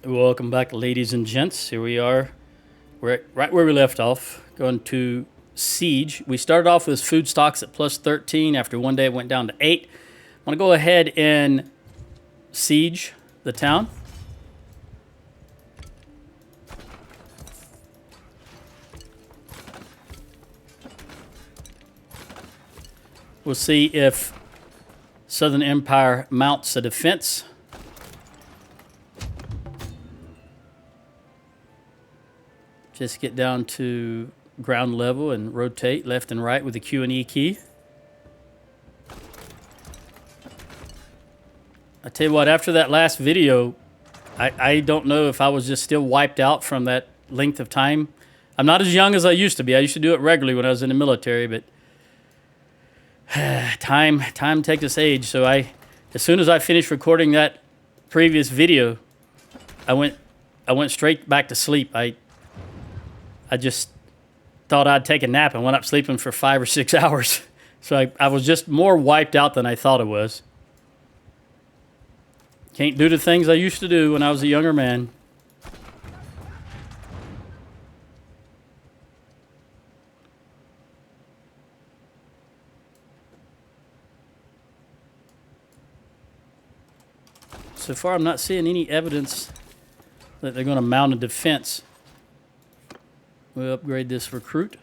Welcome back, ladies and gents. Here we are. Right where we left off, going to siege. We started off with food stocks at plus 13. After one day, it went down to 8. I'm going to go ahead and siege the town. We'll see if Southern Empire mounts a defense. Just get down to ground level and rotate left and right with the Q and E key. I tell you what, after that last video, I don't know if I was just still wiped out from that length of time. I'm not as young as I used to be. I used to do it regularly when I was in the military, but time takes its age. So as soon as I finished recording that previous video, I went straight back to sleep. I just thought I'd take a nap and went up sleeping for 5 or 6 hours. So I was just more wiped out than I thought it was. Can't do the things I used to do when I was a younger man. So far, I'm not seeing any evidence that they're going to mount a defense. We'll upgrade this recruit.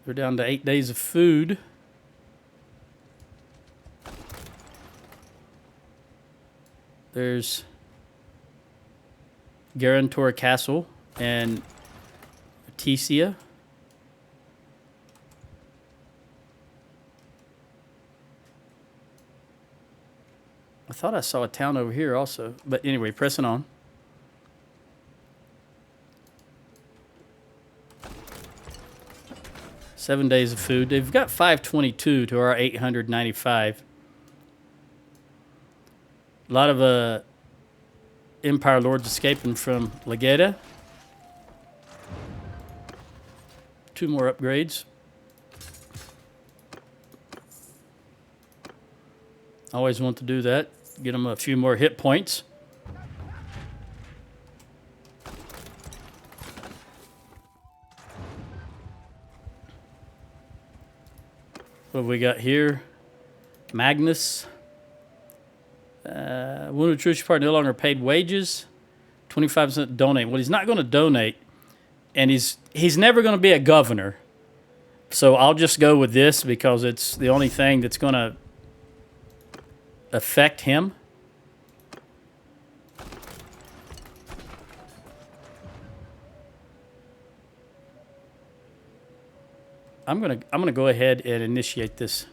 We're down to 8 days of food. There's Garantor Castle and Tesia. I thought I saw a town over here also. But anyway, pressing on. Seven days of food. They've got 522 to our 895. A lot of Empire Lords escaping from Legata. 2 more upgrades. Always want to do that. Get them a few more hit points. What have we got here? Magnus. Wounded troops part no longer paid wages. 25% donate. Well, he's not going to donate. And he's never going to be a governor. So I'll just go with this because it's the only thing that's going to affect him. I'm gonna go ahead and initiate this.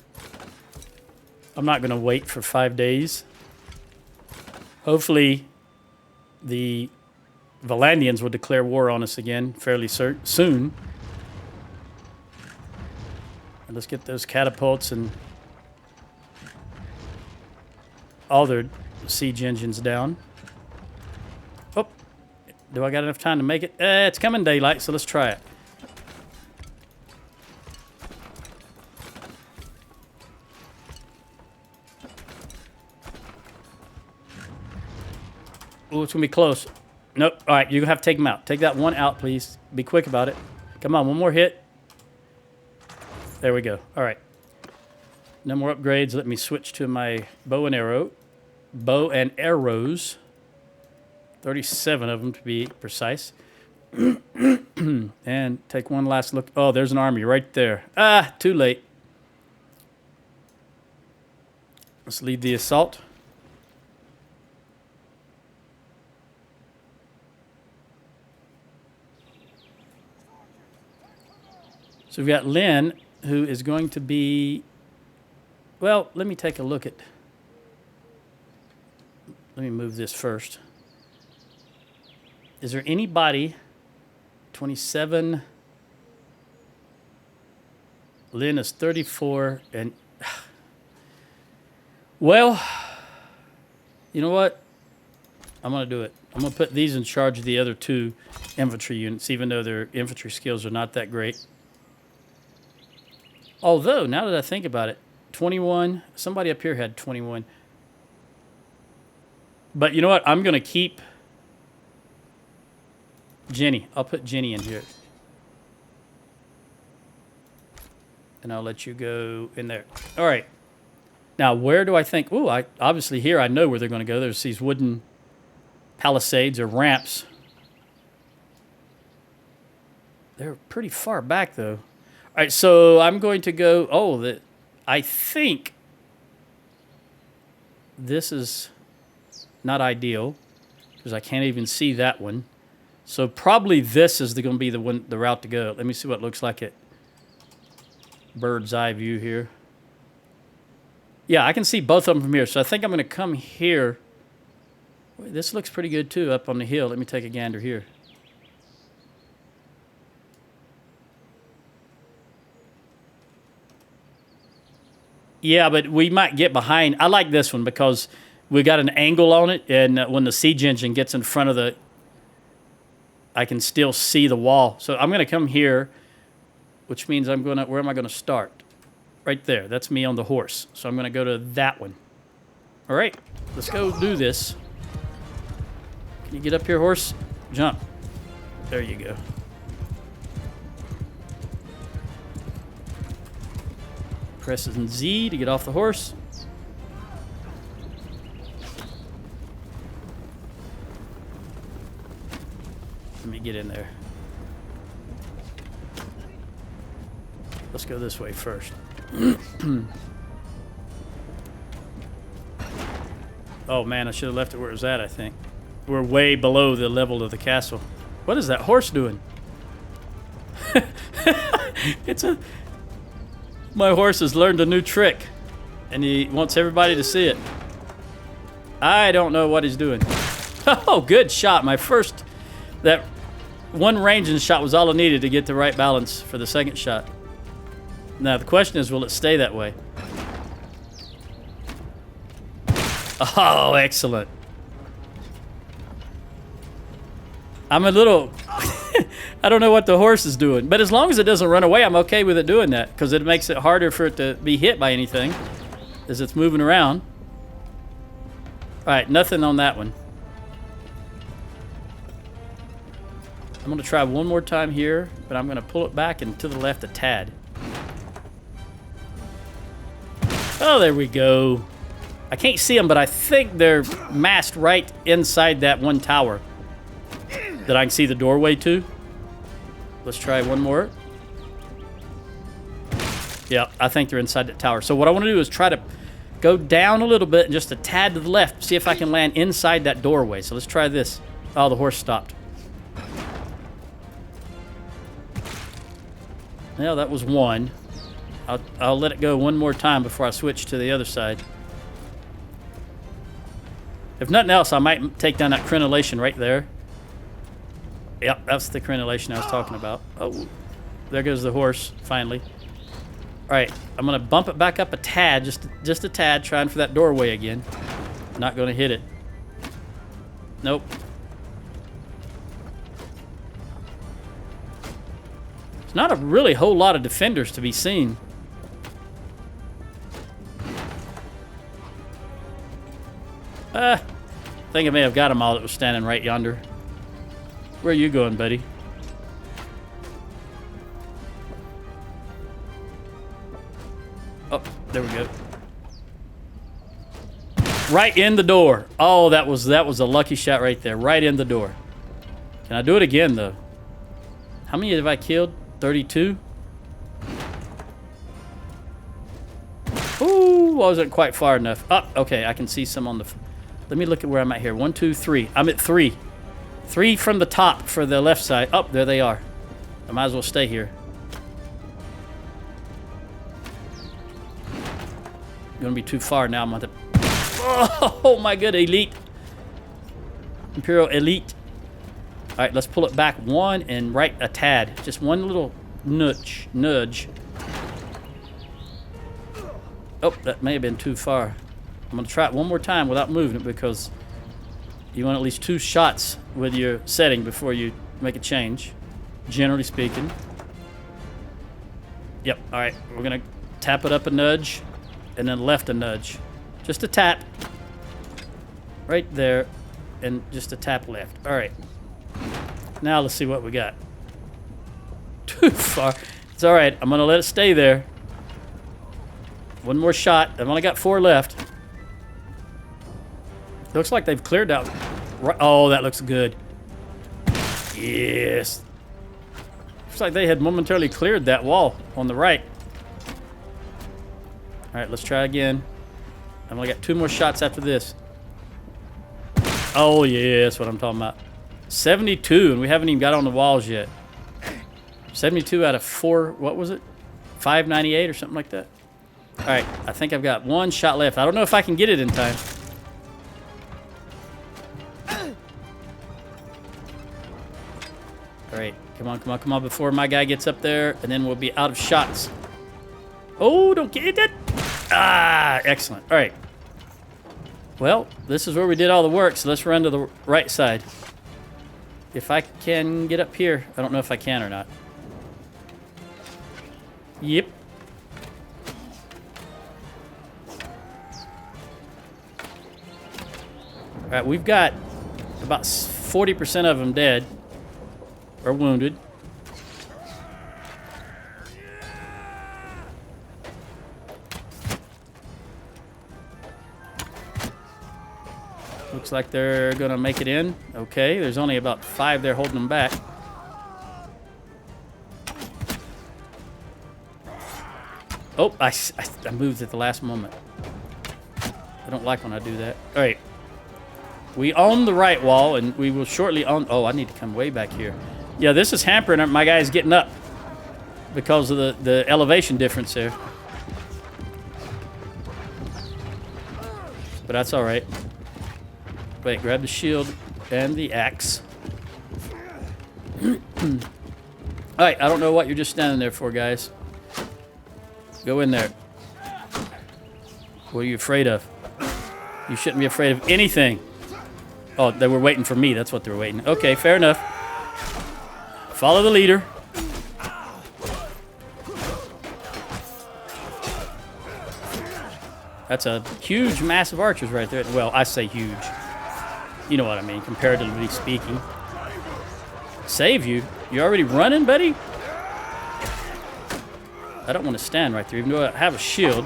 I'm not gonna wait for 5 days. Hopefully, the Vlandians will declare war on us again fairly soon. And let's get those catapults and all their siege engines down. Oh, do I got enough time to make it? It's coming daylight, so let's try it. Oh, it's going to be close. Nope. All right, you're going to have to take them out. Take that one out, please. Be quick about it. Come on, one more hit. There we go. All right. No more upgrades. Let me switch to my bow and arrow. Bow and arrows. 37 of them to be precise. And take one last look. Oh, there's an army right there. Ah, too late. Let's lead the assault. So we've got Lynn, who is going to be... Well, let me take a look at... Let me move this first. Is there anybody... 27... Lynn is 34, and... Well, you know what? I'm going to do it. I'm going to put these in charge of the other 2 infantry units, even though their infantry skills are not that great. Although, now that I think about it, 21, somebody up here had 21. But you know what? I'm going to keep Jenny. I'll put Jenny in here. And I'll let you go in there. All right. Now, where do I think... Ooh, obviously here I know where they're going to go. There's these wooden palisades or ramps. They're pretty far back, though. All right, so I'm going to go... Oh, I think this is not ideal because I can't even see that one. So probably this is going to be the route to go. Let me see what it looks like at bird's eye view here. Yeah, I can see both of them from here. So I think I'm going to come here. Wait, this looks pretty good too up on the hill. Let me take a gander here. Yeah, but we might get behind. I like this one because we got an angle on it, and when the siege engine gets in front of the, I can still see the wall. So I'm going to come here, which means I'm going to, where am I going to start? Right there. That's me on the horse. So I'm going to go to that one. All right, let's go do this. Can you get up here, horse? Jump. There you go. Pressing Z to get off the horse. Let me get in there. Let's go this way first. Oh man, I should have left it where it was at, I think. We're way below the level of the castle. What is that horse doing? My horse has learned a new trick, and he wants everybody to see it. I don't know what he's doing. Oh, good shot. My first, that one ranging shot was all I needed to get the right balance for the second shot. Now, the question is, will it stay that way? Oh, excellent. I'm a little... I don't know what the horse is doing. But as long as it doesn't run away, I'm okay with it doing that. Because it makes it harder for it to be hit by anything as it's moving around. Alright, nothing on that one. I'm going to try one more time here. But I'm going to pull it back and to the left a tad. Oh, there we go. I can't see them, but I think they're massed right inside that one tower that I can see the doorway to. Let's try one more. Yeah, I think they're inside that tower. So what I want to do is try to go down a little bit and just a tad to the left. See if I can land inside that doorway. So let's try this. Oh, the horse stopped. Well, that was one. I'll let it go one more time before I switch to the other side. If nothing else, I might take down that crenellation right there. Yep, that's the crenellation I was talking about. Oh, there goes the horse, finally. All right, I'm going to bump it back up a tad, just a tad, trying for that doorway again. Not going to hit it. Nope. There's not a really whole lot of defenders to be seen. I think I may have got them all that was standing right yonder. Where are you going, buddy? Oh, there we go. Right in the door. Oh, that was a lucky shot right there. Right in the door. Can I do it again, though? How many have I killed? 32? Ooh, wasn't quite far enough. Oh, okay, I can see some on the... Let me look at where I'm at here. 1, 2, 3. I'm at 3. 3 from the top for the left side. Oh, there they are. I might as well stay here. Gonna be too far now. I'm on the... Oh my good, elite. Imperial elite. Alright, let's pull it back one and right a tad. Just one little nudge. Oh, that may have been too far. I'm gonna try it one more time without moving it because you want at least 2 shots with your setting before you make a change, generally speaking. Yep, alright, we're gonna Tap it up a nudge, and then left a nudge. Just a tap. Right there, and just a tap left. All right. Now let's see what we got. Too far. It's all right. I'm going to let it stay there. One more shot. I've only got 4 left. Looks like they've cleared out. Oh, that looks good. Yes. Looks like they had momentarily cleared that wall on the right. All right, let's try again. I've only got 2 more shots after this. Oh, yeah, that's what I'm talking about. 72, and we haven't even got on the walls yet. 72 out of 4, what was it? 598 or something like that. All right, I think I've got 1 shot left. I don't know if I can get it in time. All right, come on, come on, come on before my guy gets up there, and then we'll be out of shots. Oh, don't get it. Ah, excellent. All right. Well, this is where we did all the work, so let's run to the right side. If I can get up here. I don't know if I can or not. Yep. All right, we've got about 40% of them dead or wounded. Looks like they're gonna make it in. Okay, there's only about 5 there holding them back. Oh, I moved at the last moment. I don't like when I do that. All right. We own the right wall, and we will shortly own... Oh, I need to come way back here. Yeah, this is hampering my guys getting up because of the elevation difference there. But that's all right. Wait, grab the shield and the axe. All right, I don't know what you're just standing there for, guys. Go in there. What are you afraid of? You shouldn't be afraid of anything. Oh, they were waiting for me. That's what they were waiting. Okay, fair enough. Follow the leader. That's a huge, massive archers right there. Well, I say huge. You know what I mean, comparatively speaking. Save you? You already running, buddy? I don't want to stand right there, even though I have a shield.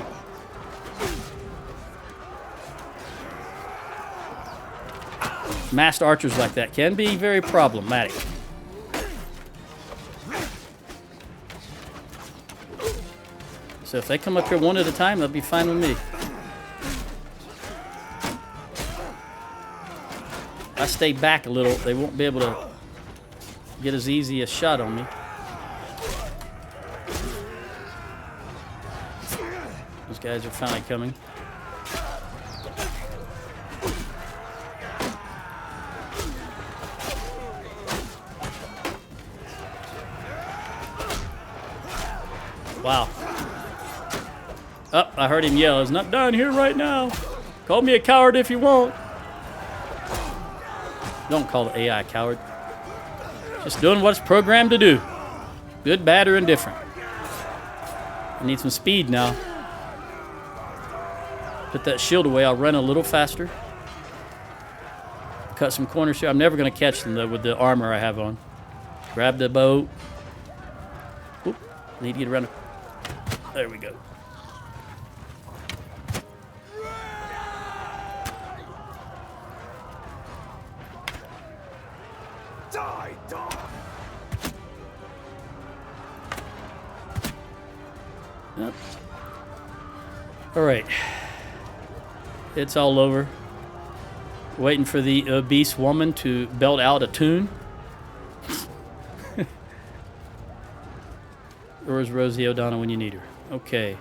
Masked archers like that can be very problematic. So if they come up here one at a time, they'll be fine with me. If I stay back a little, they won't be able to get as easy a shot on me. Those guys are finally coming. Wow. Oh, I heard him yell, "It's not done here right now. Call me a coward if you want." Don't call the AI a coward. Just doing what it's programmed to do. Good, bad, or indifferent. I need some speed now. Put that shield away. I'll run a little faster. Cut some corners here. I'm never going to catch them, though, with the armor I have on. Grab the bow. Oop, need to get around. There we go. Die, dog. Yep. All right. It's all over. Waiting for the obese woman to belt out a tune. Where's Rosie O'Donnell when you need her? Okay.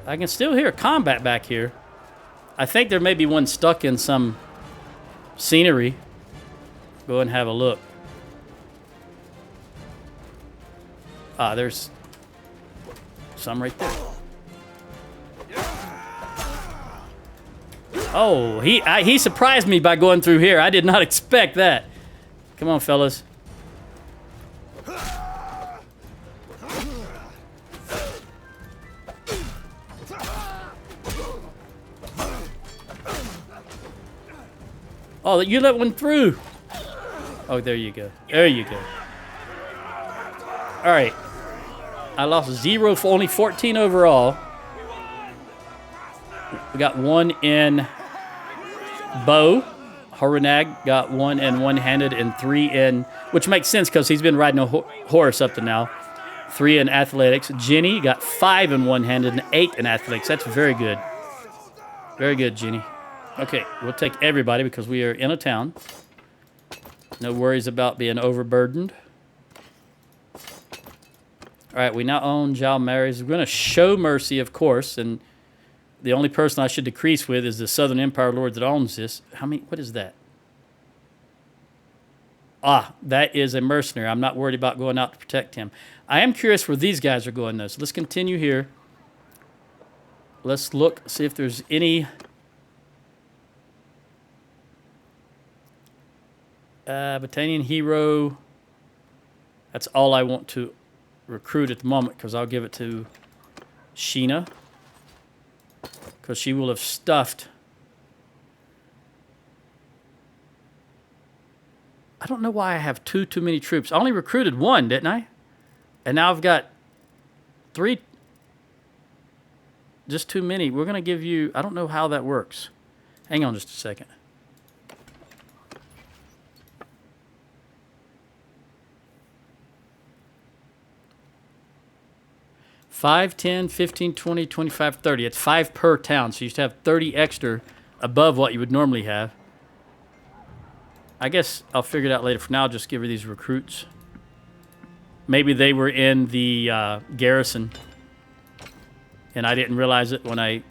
I can still hear combat back here. I think there may be one stuck in some scenery. Go and have a look. Ah, there's some right there. Oh, he surprised me by going through here. I did not expect that. Come on, fellas. Oh, you let one through. Oh, there you go. There you go. All right. I lost 0 for only 14 overall. We got 1 in bow. Horanag got 1 in one-handed and 3 in, which makes sense because he's been riding a horse up to now. 3 in athletics. Jenny got 5 in one-handed and 8 in athletics. That's very good. Very good, Jenny. Okay, we'll take everybody because we are in a town. No worries about being overburdened. All right, we now own Jal Mary's. We're going to show mercy, of course, and the only person I should decrease with is the Southern Empire Lord that owns this. How many? What is that? Ah, that is a mercenary. I'm not worried about going out to protect him. I am curious where these guys are going, though. So let's continue here. Let's look, see if there's any... Battalion hero. That's all I want to recruit at the moment because I'll give it to Sheena. Because she will have stuffed. I don't know why I have too many troops. I only recruited 1, didn't I? And now I've got 3. Just too many. We're going to give you... I don't know how that works. Hang on just a second. Five, 10, 15, 20, 25, 30. It's 5 per town, so you used to have 30 extra above what you would normally have. I guess I'll figure it out later. For now, I'll just give her these recruits. Maybe they were in the garrison, and I didn't realize it when I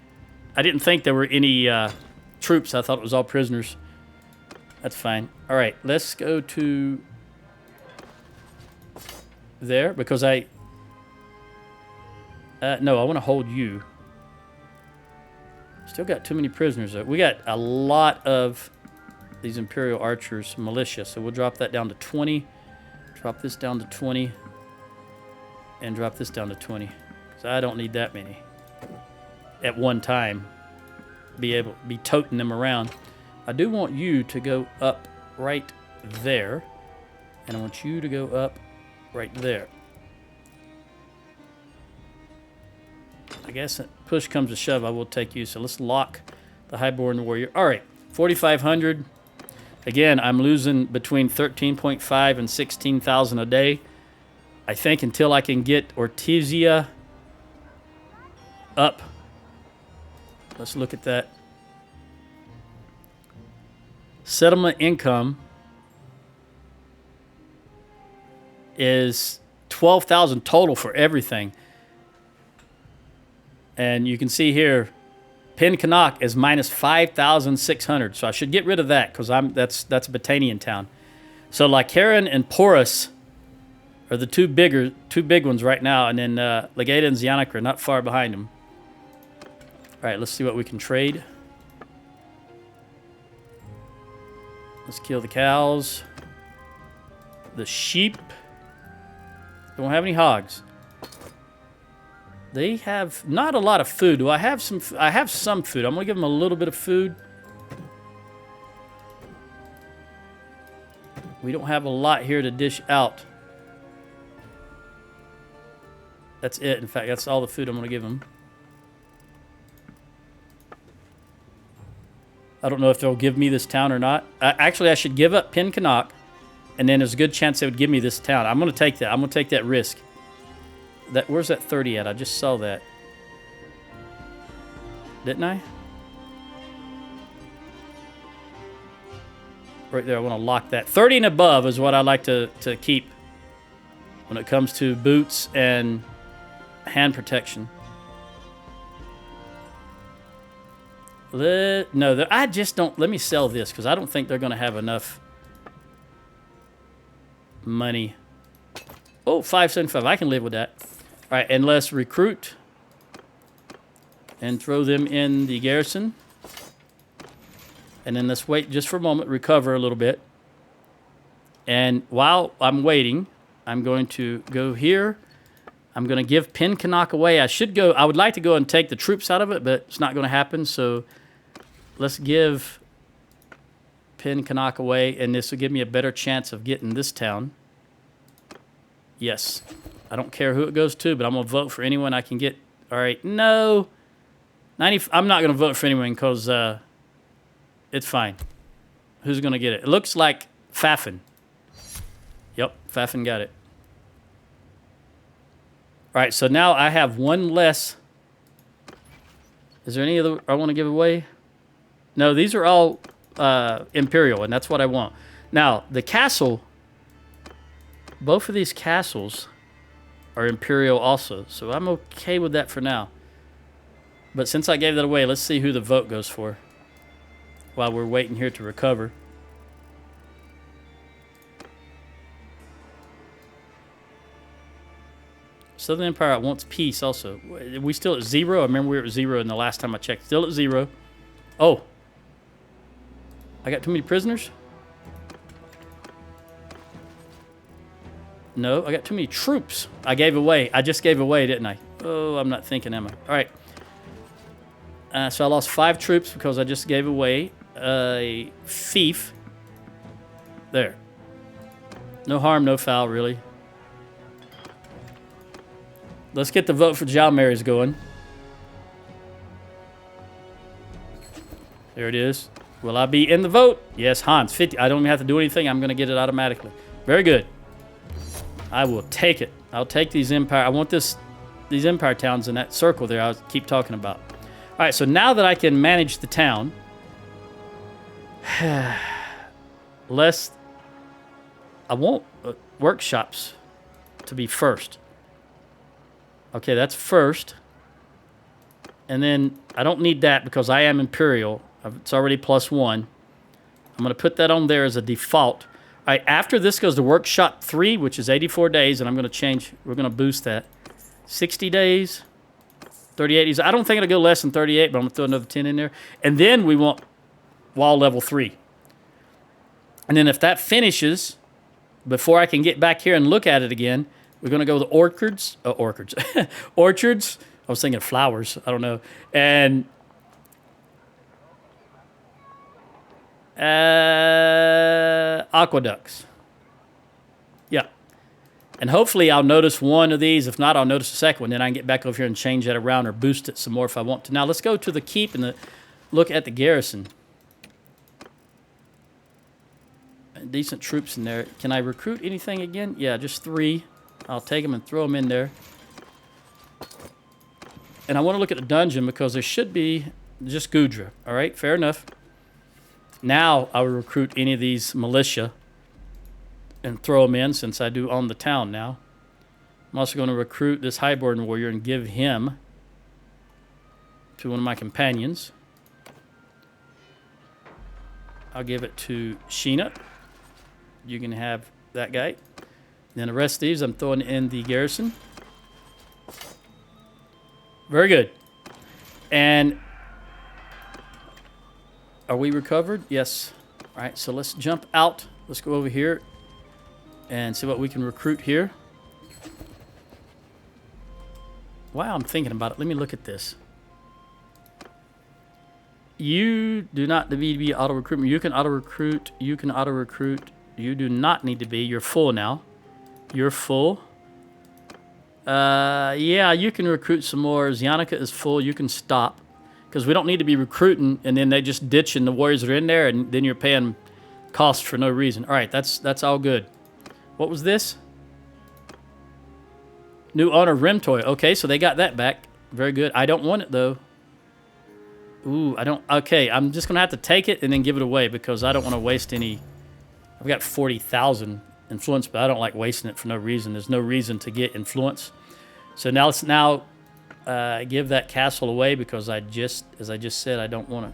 didn't think there were any troops. I thought it was all prisoners. That's fine. All right, let's go to there because no, I want to hold you. Still got too many prisoners, though. We got a lot of these Imperial Archers militia, so we'll drop that down to 20. Drop this down to 20. And drop this down to 20. Because I don't need that many at one time. Be toting them around. I do want you to go up right there. And I want you to go up right there. I guess push comes to shove, I will take you. So let's lock the Highborn Warrior. All right, 4,500. Again, I'm losing between 13.5 and 16,000 a day. I think until I can get Ortizia up. Let's look at that. Settlement income is 12,000 total for everything. And you can see here, Pen Canuck is minus 5,600. So I should get rid of that because that's a Battanian town. So Lycaran and Porus are the two big ones right now, and then Legata and Zionic are not far behind them. All right, let's see what we can trade. Let's kill the cows. The sheep. Don't have any hogs. They have not a lot of food. Do I have some? I have some food. I'm gonna give them a little bit of food. We don't have a lot here to dish out. That's it. In fact, that's all the food I'm gonna give them. I don't know if they'll give me this town or not. Actually, I should give up Pen Canuck, and then there's a good chance they would give me this town. I'm gonna take that. I'm gonna take that risk. Where's that 30 at? I just saw that. Didn't I? Right there, I want to lock that. 30 and above is what I like to keep when it comes to boots and hand protection. No, I just don't... Let me sell this because I don't think they're going to have enough money. Oh, 575. I can live with that. All right, and let's recruit and throw them in the garrison. And then let's wait just for a moment, recover a little bit. And while I'm waiting, I'm going to go here. I'm going to give Pinkanok away. I would like to go and take the troops out of it, but it's not going to happen. So let's give Pinkanok away, and this will give me a better chance of getting this town. Yes. I don't care who it goes to, but I'm going to vote for anyone I can get. All right. No. I'm not going to vote for anyone because it's fine. Who's going to get it? It looks like Fafin. Yep, Fafin got it. All right, so now I have one less. Is there any other I want to give away? No, these are all Imperial, and that's what I want. Now, the castle, both of these castles are Imperial also, so I'm okay with that for now. But since I gave that away, let's see who the vote goes for while we're waiting here to recover. Southern Empire wants peace also. Are we still at 0? I remember we were at 0 in the last time I checked. Still at 0. Oh. I got too many prisoners? No, I got too many troops. I gave away. I just gave away, didn't I? Oh, I'm not thinking, am I? All right. So I lost 5 troops because I just gave away a Fief. There. No harm, no foul, really. Let's get the vote for Jalmary's going. There it is. Will I be in the vote? Yes, Hans. 50. I don't even have to do anything. I'm going to get it automatically. Very good. I will take it. I'll take these empire. I want these empire towns in that circle there I'll keep talking about. All right, so now that I can manage the town, I want workshops to be first. Okay, that's first. And then I don't need that because I am Imperial. It's already +1. I'm going to put that on there as a default. All right, after this goes to workshop 3, which is 84 days, and I'm going to change. We're going to boost that. 60 days, 38 days. I don't think it'll go less than 38, but I'm going to throw another 10 in there. And then we want wall level 3. And then if that finishes, before I can get back here and look at it again, we're going to go to orchards. Orchards. I was thinking flowers. I don't know. And aqueducts. Yeah. And hopefully I'll notice one of these. If not, I'll notice the second one. Then I can get back over here and change that around or boost it some more if I want to. Now let's go to the keep and look at the garrison. Decent troops in there. Can I recruit anything again? Yeah, just 3. I'll take them and throw them in there. And I want to look at the dungeon because there should be just Gudra. All right, fair enough. Now I will recruit any of these militia and throw them in since I do own the town now. I'm also going to recruit this Highborn warrior and give him to one of my companions. I'll give it to Sheena. You can have that guy. Then the rest of these I'm throwing in the garrison. Very good. And are we recovered? Yes. All right, so let's jump out. Let's go over here and see what we can recruit here. While I'm thinking about it, let me look at this. You do not need to be auto-recruitment. You can auto-recruit. You can auto-recruit. You do not need to be. You're full now. You're full. Yeah, you can recruit some more. Zyanika is full. You can stop. Because we don't need to be recruiting, and then they just ditching the warriors that are in there, and then you're paying costs for no reason. All right, that's all good. What was this? New honor Rimtoy. Okay, so they got that back. Very good. I don't want it, though. Ooh, I don't... Okay, I'm just going to have to take it and then give it away because I don't want to waste any... I've got 40,000 influence, but I don't like wasting it for no reason. There's no reason to get influence. So now let's give that castle away because as I just said, I don't want to...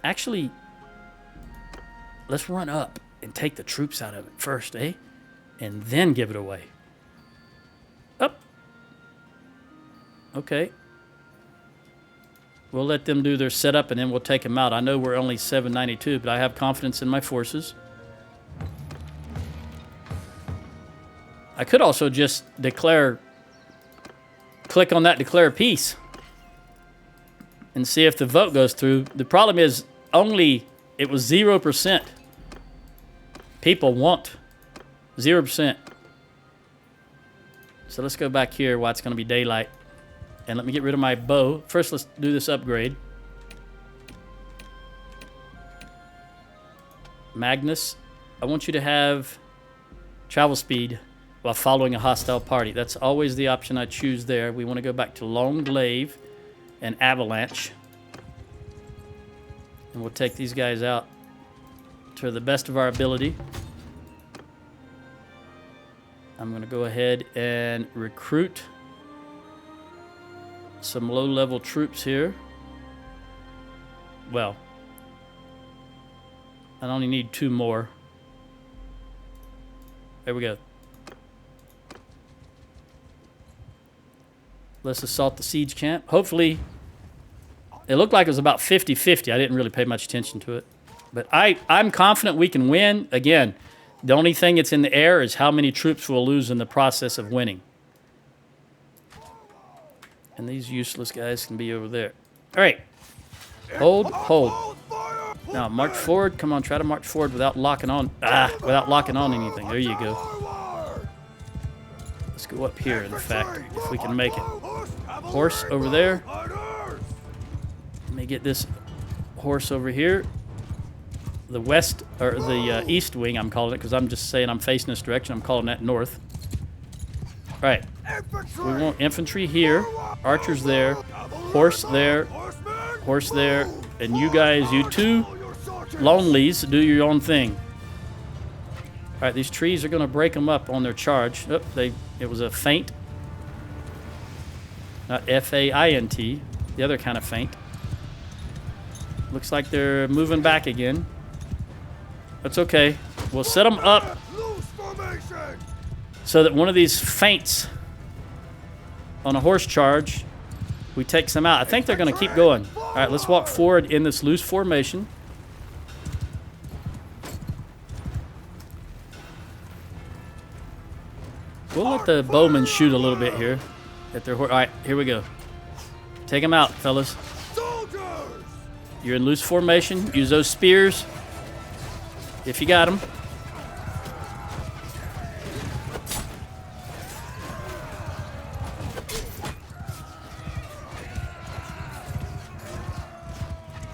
Actually, let's run up and take the troops out of it first, eh? And then give it away. Up. Okay. We'll let them do their setup and then we'll take them out. I know we're only 792, but I have confidence in my forces. I could also just click on that declare peace and see if the vote goes through. The problem is it was 0%. People want 0%. So let's go back here while it's going to be daylight. And let me get rid of my bow. First, let's do this upgrade. Magnus, I want you to have travel speed while following a hostile party. That's always the option I choose there. We want to go back to Long Glaive and Avalanche. And we'll take these guys out to the best of our ability. I'm going to go ahead and recruit some low-level troops here. Well, I only need 2 more. There we go. Let's assault the siege camp. Hopefully, it looked like it was about 50-50. I didn't really pay much attention to it. But I'm confident we can win. Again, the only thing that's in the air is how many troops we'll lose in the process of winning. And these useless guys can be over there. All right. Hold. Now, march forward. Come on, try to march forward without locking on. Without locking on anything. There you go. Let's go up here, in fact, if we can make it. Horse over there. Let me get this horse over here. The west, or the east wing, I'm calling it, because I'm just saying I'm facing this direction. I'm calling that north. All right. We want infantry here. Archers there. Horse there. Horse there. And you guys, you two lonelies, do your own thing. All right, these trees are going to break them up on their charge. Oh, it was a feint. Not F-A-I-N-T. The other kind of feint. Looks like they're moving back again. That's okay. We'll set them up so that one of these feints on a horse charge, we take some out. I think they're going to keep going. All right, let's walk forward in this loose formation. We'll let the bowmen shoot a little bit here at their horse. All right, here we go. Take them out, fellas. You're in loose formation. Use those spears if you got them.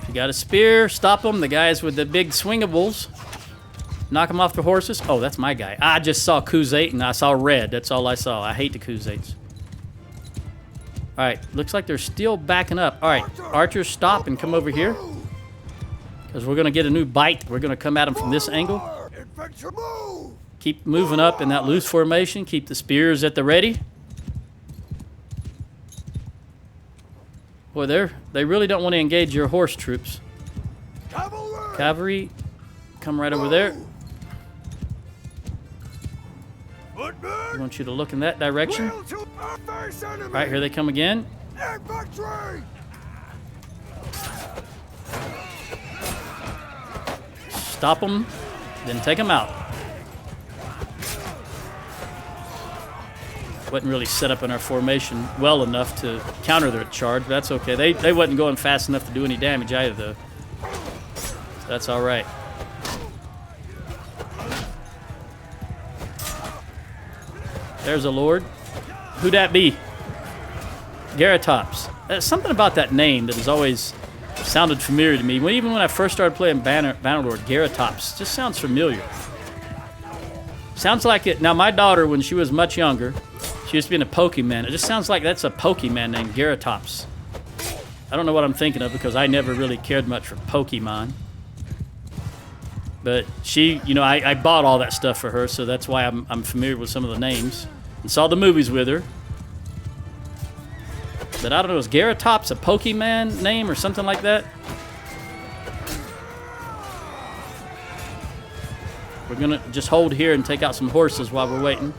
If you got a spear, stop them. The guys with the big swingables, knock them off their horses. Oh, that's my guy. I just saw Khuzait and I saw red. That's all I saw. I hate the Khuzaits. All right, looks like they're still backing up. All right, archers, stop and come over here. Because we're going to get a new bite. We're going to come at them from this angle. Keep moving up in that loose formation. Keep the spears at the ready. Boy, they really don't want to engage your horse troops. Cavalry, come right over there. I want you to look in that direction. All right, here they come again. Stop them, then take them out. Wasn't really set up in our formation well enough to counter their charge, but that's okay. They wasn't going fast enough to do any damage either, though. So that's all right. There's a lord. Who'd that be? Garatops. There's something about that name that has always sounded familiar to me. Even when I first started playing Bannerlord, Garatops just sounds familiar. Sounds like it. Now, my daughter, when she was much younger, she used to be in a Pokemon. It just sounds like that's a Pokemon named Garatops. I don't know what I'm thinking of because I never really cared much for Pokemon. But she, you know, I bought all that stuff for her, so that's why I'm familiar with some of the names. And saw the movies with her. But I don't know, is Garatops a Pokemon name or something like that? We're going to just hold here and take out some horses while we're waiting.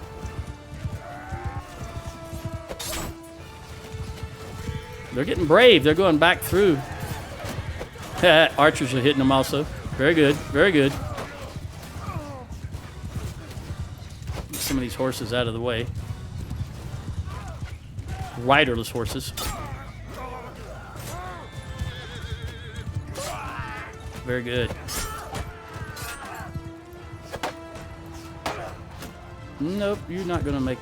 They're getting brave. They're going back through. Archers are hitting them also. Very good. Very good. some of these horses out of the way. Riderless horses. Very good. Nope, you're not gonna make...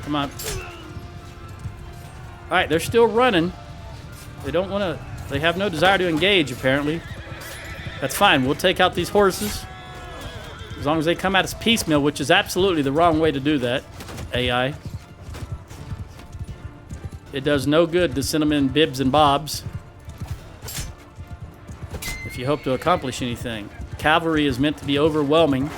Come on. Alright, they're still running. They don't want to... They have no desire to engage, apparently. That's fine. We'll take out these horses. As long as they come at us piecemeal, which is absolutely the wrong way to do that, AI. It does no good to send them in bibs and bobs if you hope to accomplish anything. Cavalry is meant to be overwhelming.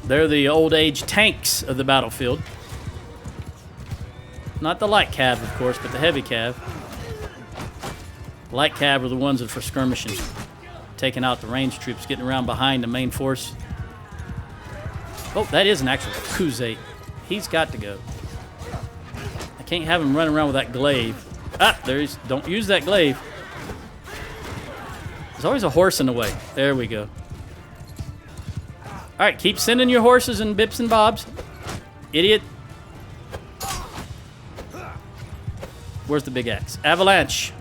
They're the old age tanks of the battlefield. Not the light cav, of course, but the heavy cav. Light cav are the ones that are for skirmishing. Taking out the range troops, getting around behind the main force. Oh, that is an actual Kuzate. He's got to go. I can't have him running around with that glaive. Ah, there's... Don't use that glaive. There's always a horse in the way. There we go. Alright, keep sending your horses and bips and bobs. Idiot. Where's the big axe? Avalanche.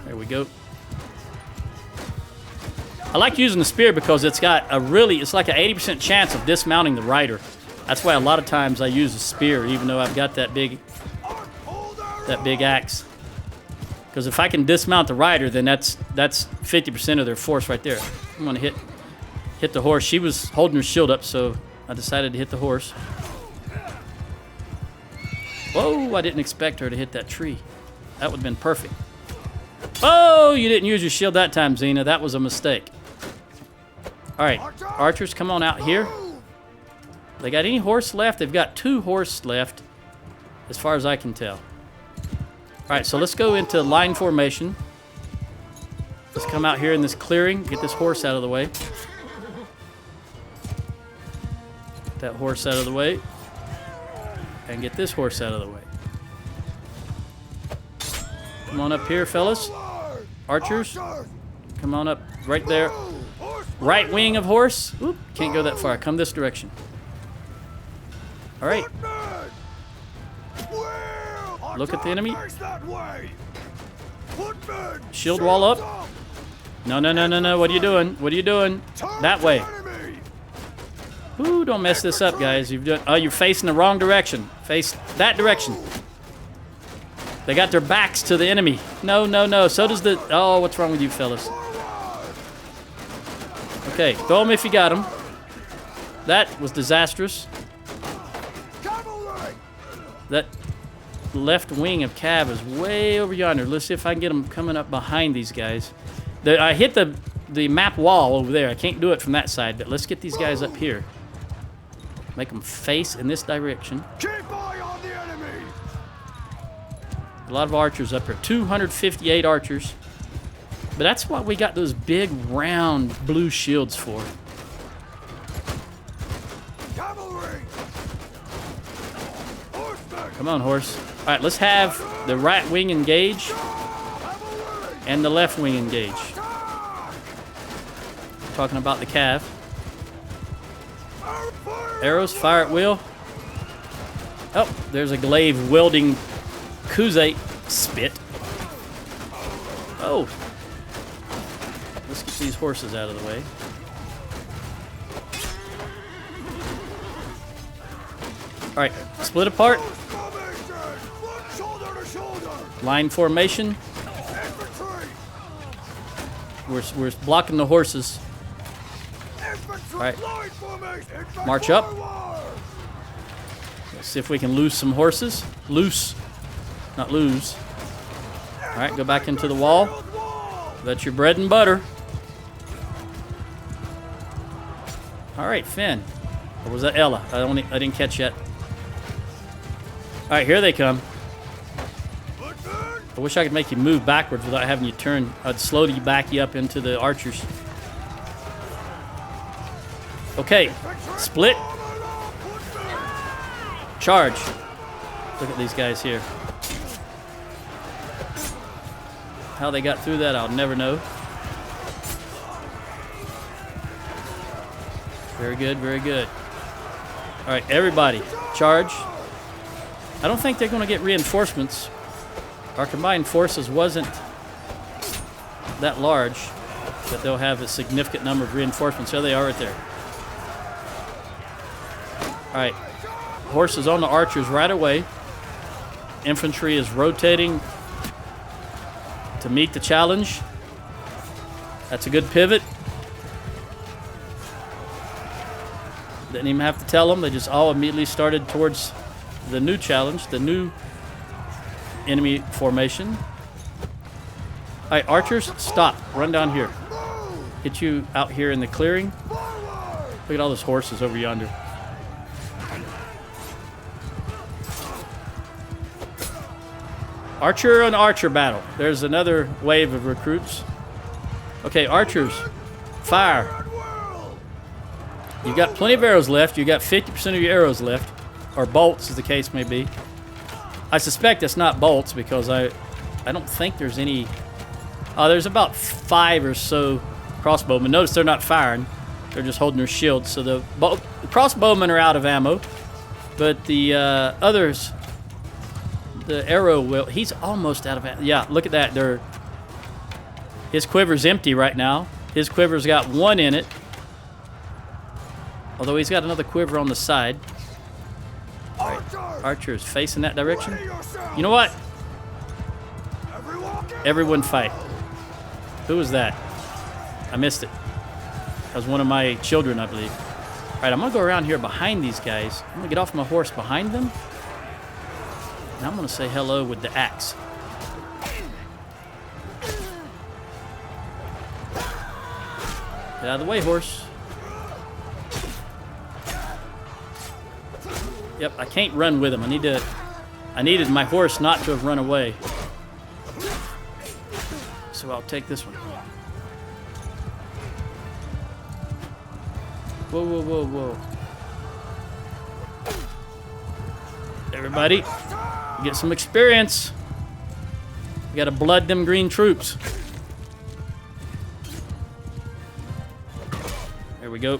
There we go. I like using the spear because it's got a really... It's like an 80% chance of dismounting the rider. That's why a lot of times I use a spear, even though I've got that big axe. Because if I can dismount the rider, then that's 50% of their force right there. I'm going to hit the horse. She was holding her shield up, so I decided to hit the horse. Whoa, I didn't expect her to hit that tree. That would have been perfect. Oh, you didn't use your shield that time, Xena. That was a mistake. All right, archers, come on out here. They got any horse left? They've got 2 horse left, as far as I can tell. All right, so let's go into line formation. Let's come out here in this clearing, get this horse out of the way. Get that horse out of the way. And get this horse out of the way. Come on up here, fellas. Archers, come on up right there. Right wing of horse. Oop, can't go that far. Come this direction. All right. Look at the enemy. Shield wall up. No, no, no, no, no. What are you doing? What are you doing? That way. Ooh, don't mess this up, guys. You're facing the wrong direction. Face that direction. They got their backs to the enemy. No, no, no. So does the... Oh, what's wrong with you, fellas? Okay, throw them if you got them. That was disastrous. That left wing of Cav is way over yonder. Let's see if I can get them coming up behind these guys. I hit the map wall over there. I can't do it from that side, but let's get these guys up here. Make them face in this direction. Keep eye on the enemy. A lot of archers up here. 258 archers. But that's what we got those big, round, blue shields for. Cavalry. Come on, horse. All right, let's have the right wing engage and the left wing engage. Talking about the Cav. Arrows, fire at will. Oh, there's a glaive wielding Kuzate spit. Oh. Let's get these horses out of the way. All right, split apart. Line formation. We're blocking the horses. All right, march up. Let's see if we can lose some horses. Loose, not lose. All right, go back into the wall. That's your bread and butter. All right, Finn. Or was that Ella? I didn't catch yet. All right, here they come. I wish I could make you move backwards without having you turn. I'd slowly back you up into the archers. Okay, split. Charge. Look at these guys here. How they got through that, I'll never know. Very good, very good. All right, everybody, charge. I don't think they're going to get reinforcements. Our combined forces wasn't that large that they'll have a significant number of reinforcements. There they are right there. All right, horses on the archers right away. Infantry is rotating to meet the challenge. That's a good pivot. Didn't even have to tell them. They just all immediately started towards the new challenge, the new enemy formation. All right, archers, stop. Run down here. Get you out here in the clearing. Look at all those horses over yonder. Archer and archer battle. There's another wave of recruits. Okay, archers, fire. You got plenty of arrows left. You got 50% of your arrows left, or bolts, as the case may be. I suspect it's not bolts because I don't think there's any. There's about 5 or so crossbowmen. Notice they're not firing; they're just holding their shields. So the crossbowmen are out of ammo, but the others, the arrow will. He's almost out of ammo. Yeah, look at that. His quiver's empty right now. His quiver's got 1 in it. Although he's got another quiver on the side. Right. Archer is facing that direction. You know what? Everyone fight. Who was that? I missed it. That was one of my children, I believe. All right, I'm going to go around here behind these guys. I'm going to get off my horse behind them. And I'm going to say hello with the axe. Get out of the way, horse. Yep, I can't run with him. I needed my horse not to have run away. So I'll take this one. Whoa, whoa, whoa, whoa. Everybody, get some experience. We gotta blood them green troops. There we go.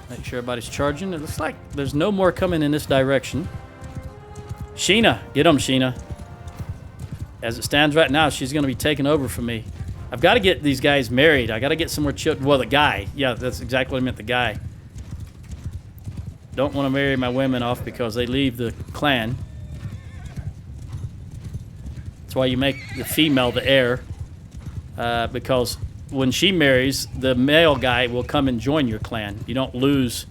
Make sure everybody's charging. It looks like there's no more coming in this direction. Sheena, get them, Sheena. As it stands right now, she's going to be taking over for me. I've got to get these guys married. I got to get some more children. Well, the guy. Yeah, that's exactly what I meant, the guy. Don't want to marry my women off because they leave the clan. That's why you make the female the heir. Because when she marries, the male guy will come and join your clan. You don't lose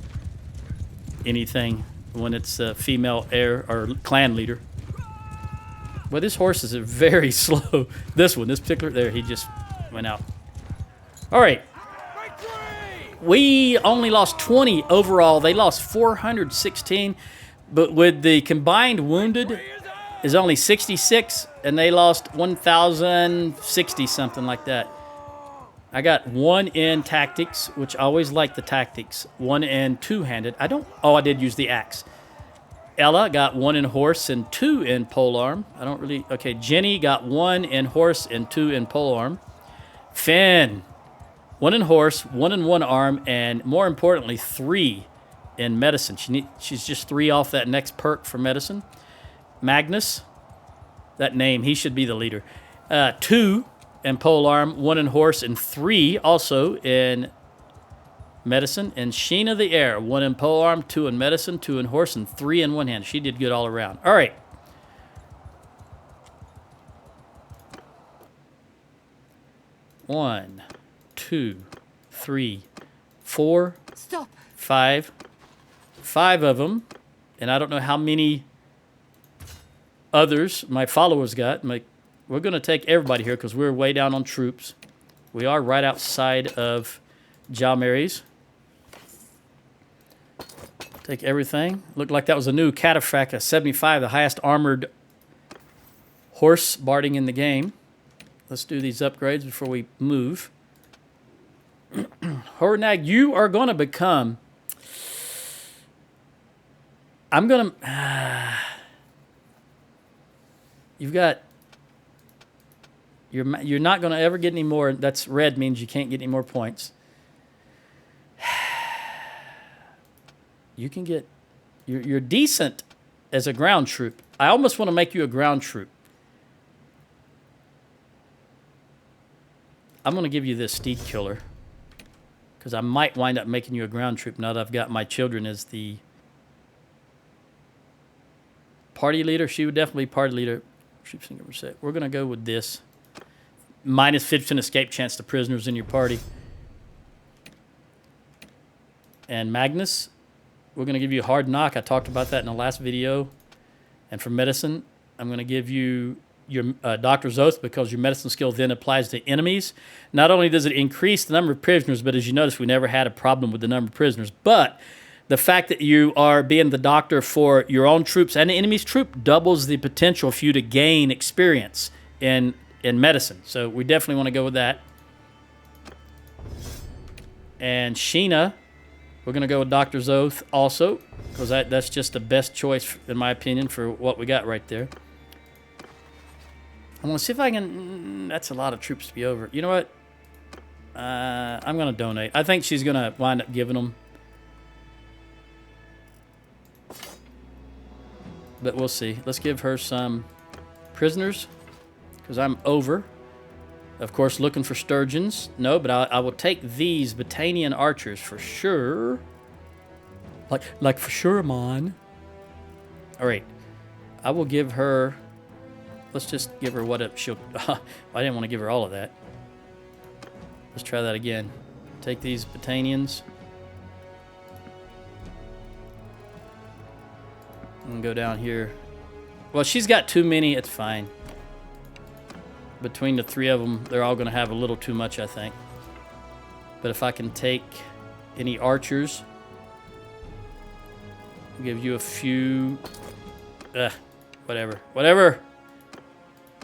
anything when it's a female heir or clan leader. Well, this horse is very slow. This particular, there, he just went out. All right. We only lost 20 overall. They lost 416, but with the combined wounded is only 66, and they lost 1,060, something like that. I got 1 in tactics, which I always like the tactics. 1 in two-handed. I did use the axe. Ella got 1 in horse and 2 in polearm. Okay, Jenny got 1 in horse and 2 in polearm. Finn, 1 in horse, 1 in one arm, and more importantly, 3 in medicine. She's just 3 off that next perk for medicine. Magnus, that name, he should be the leader. 2 in polearm, 1 in horse, and 3 also in medicine. And Sheena the heir, 1 in polearm, 2 in medicine, 2 in horse, and 3 in one hand. She did good all around. All right. One, 2, 3, 4. Stop. 5. 5 of them. And I don't know how many others my followers got. We're going to take everybody here because we're way down on troops. We are right outside of Jalmary's. Take everything. Looked like that was a new Cataphract, a 75, the highest armored horse barding in the game. Let's do these upgrades before we move. Hornag, you are going to become... I'm going to... You've got You're not going to ever get any more. That's red means you can't get any more points. You can get... You're decent as a ground troop. I almost want to make you a ground troop. I'm going to give you this steed killer. Because I might wind up making you a ground troop now that I've got my children as the party leader. She would definitely be party leader. We're going to go with this. Minus 50% escape chance to prisoners in your party. And Magnus, we're going to give you a hard knock. I talked about that in the last video. And for medicine, I'm going to give you your Doctor's Oath because your medicine skill then applies to enemies. Not only does it increase the number of prisoners, but as you notice, we never had a problem with the number of prisoners. But the fact that you are being the doctor for your own troops and the enemy's troop doubles the potential for you to gain experience in medicine. So we definitely want to go with that. And Sheena, we're going to go with Doctor's Oath also because that's just the best choice, in my opinion, for what we got right there. I'm going to see if I can... That's a lot of troops to be over. You know what? I'm going to donate. I think she's going to wind up giving them. But we'll see. Let's give her some prisoners. Because I'm over. Of course, looking for sturgeons. No, but I will take these Battanian archers for sure. Like for sure, man. All right. I will give her... Let's just give her what she'll... I didn't want to give her all of that. Let's try that again. Take these Battanians. And go down here. Well, she's got too many. It's fine. Between the three of them, they're all going to have a little too much, I think. But if I can take any archers... I'll give you a few... whatever. Whatever!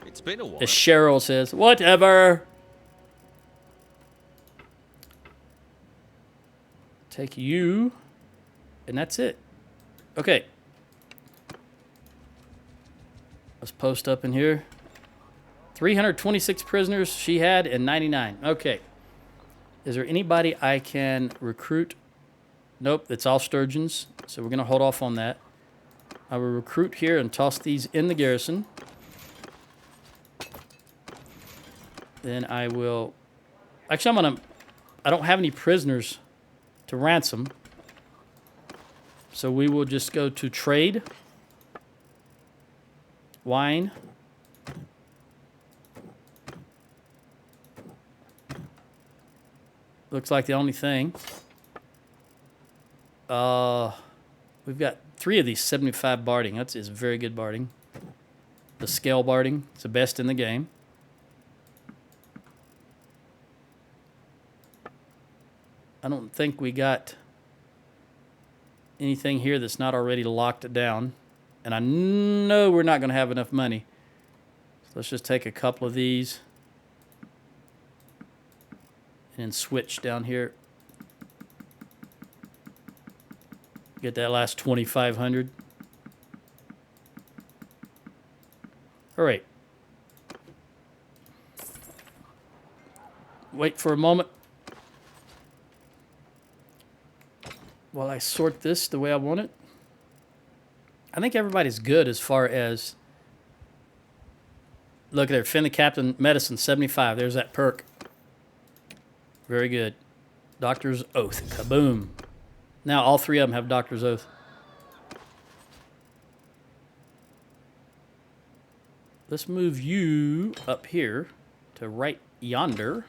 It's been a while. As Cheryl says, whatever. Take you. And that's it. Okay. Let's post up in here. 326 prisoners she had and 99. Okay. Is there anybody I can recruit? Nope, it's all sturgeons. So we're going to hold off on that. I will recruit here and toss these in the garrison. Then I will... Actually, I don't have any prisoners to ransom. So we will just go to trade. Wine. Looks like the only thing. We've got 3 of these 75 barding. That is very good barding. The scale barding. It's the best in the game. I don't think we got anything here that's not already locked down. And I know we're not going to have enough money. So let's just take a couple of these. And then switch down here. Get that last 2,500. All right. Wait for a moment. While I sort this the way I want it. I think everybody's good as far as... Look there, Finn the Captain, Medicine, 75. There's that perk. Very good. Doctor's Oath. Kaboom. Now all 3 of them have Doctor's Oath. Let's move you up here to right yonder.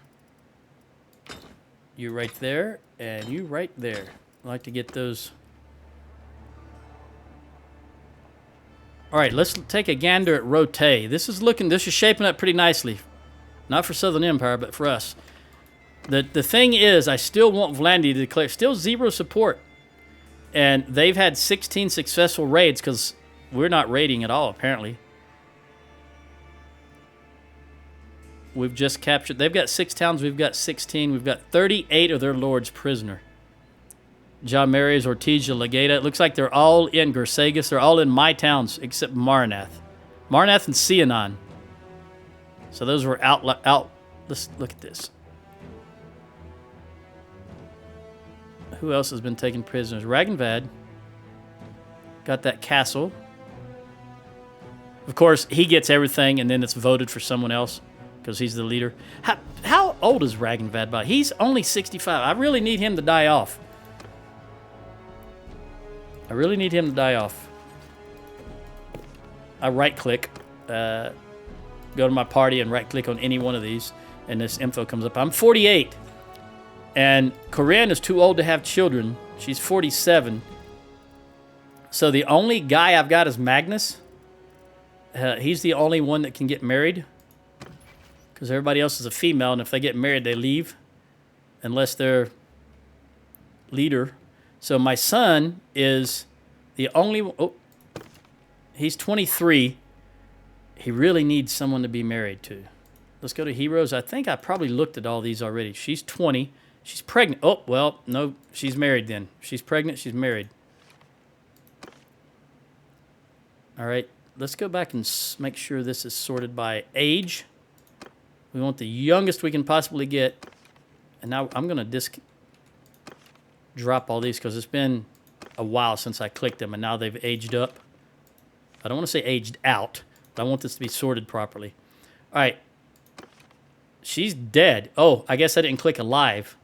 You right there, and you right there. I like to get those. All right, let's take a gander at Rote. This is shaping up pretty nicely. Not for Southern Empire, but for us. The thing is, I still want Vlandia to declare still 0 support. And they've had 16 successful raids because we're not raiding at all, apparently. We've just captured... They've got 6 towns, we've got 16. We've got 38 of their lords prisoner. John Mary's, Ortigia, Legata. It looks like they're all in Gersagus. They're all in my towns except Marnath. Marnath and Sionon. So those were out. Let's look at this. Who else has been taken prisoners? Ragnvad got that castle. Of course, he gets everything, and then it's voted for someone else because he's the leader. How old is Ragnvad by? He's only 65. I really need him to die off. I really need him to die off. I right-click, go to my party and right-click on any one of these, and this info comes up. I'm 48, and Corinne is too old to have children. She's 47. So the only guy I've got is Magnus. He's the only one that can get married because everybody else is a female, and if they get married, they leave unless they're leader. So my son is the only one. Oh, he's 23. He really needs someone to be married to. Let's go to heroes. I think I probably looked at all these already. She's 20. She's pregnant. Oh, well, no, she's married then. She's pregnant. She's married. All right. Let's go back and make sure this is sorted by age. We want the youngest we can possibly get. And now I'm going to drop all these because it's been a while since I clicked them, and now they've aged up. I don't want to say aged out, but I want this to be sorted properly. All right. She's dead. Oh, I guess I didn't click alive.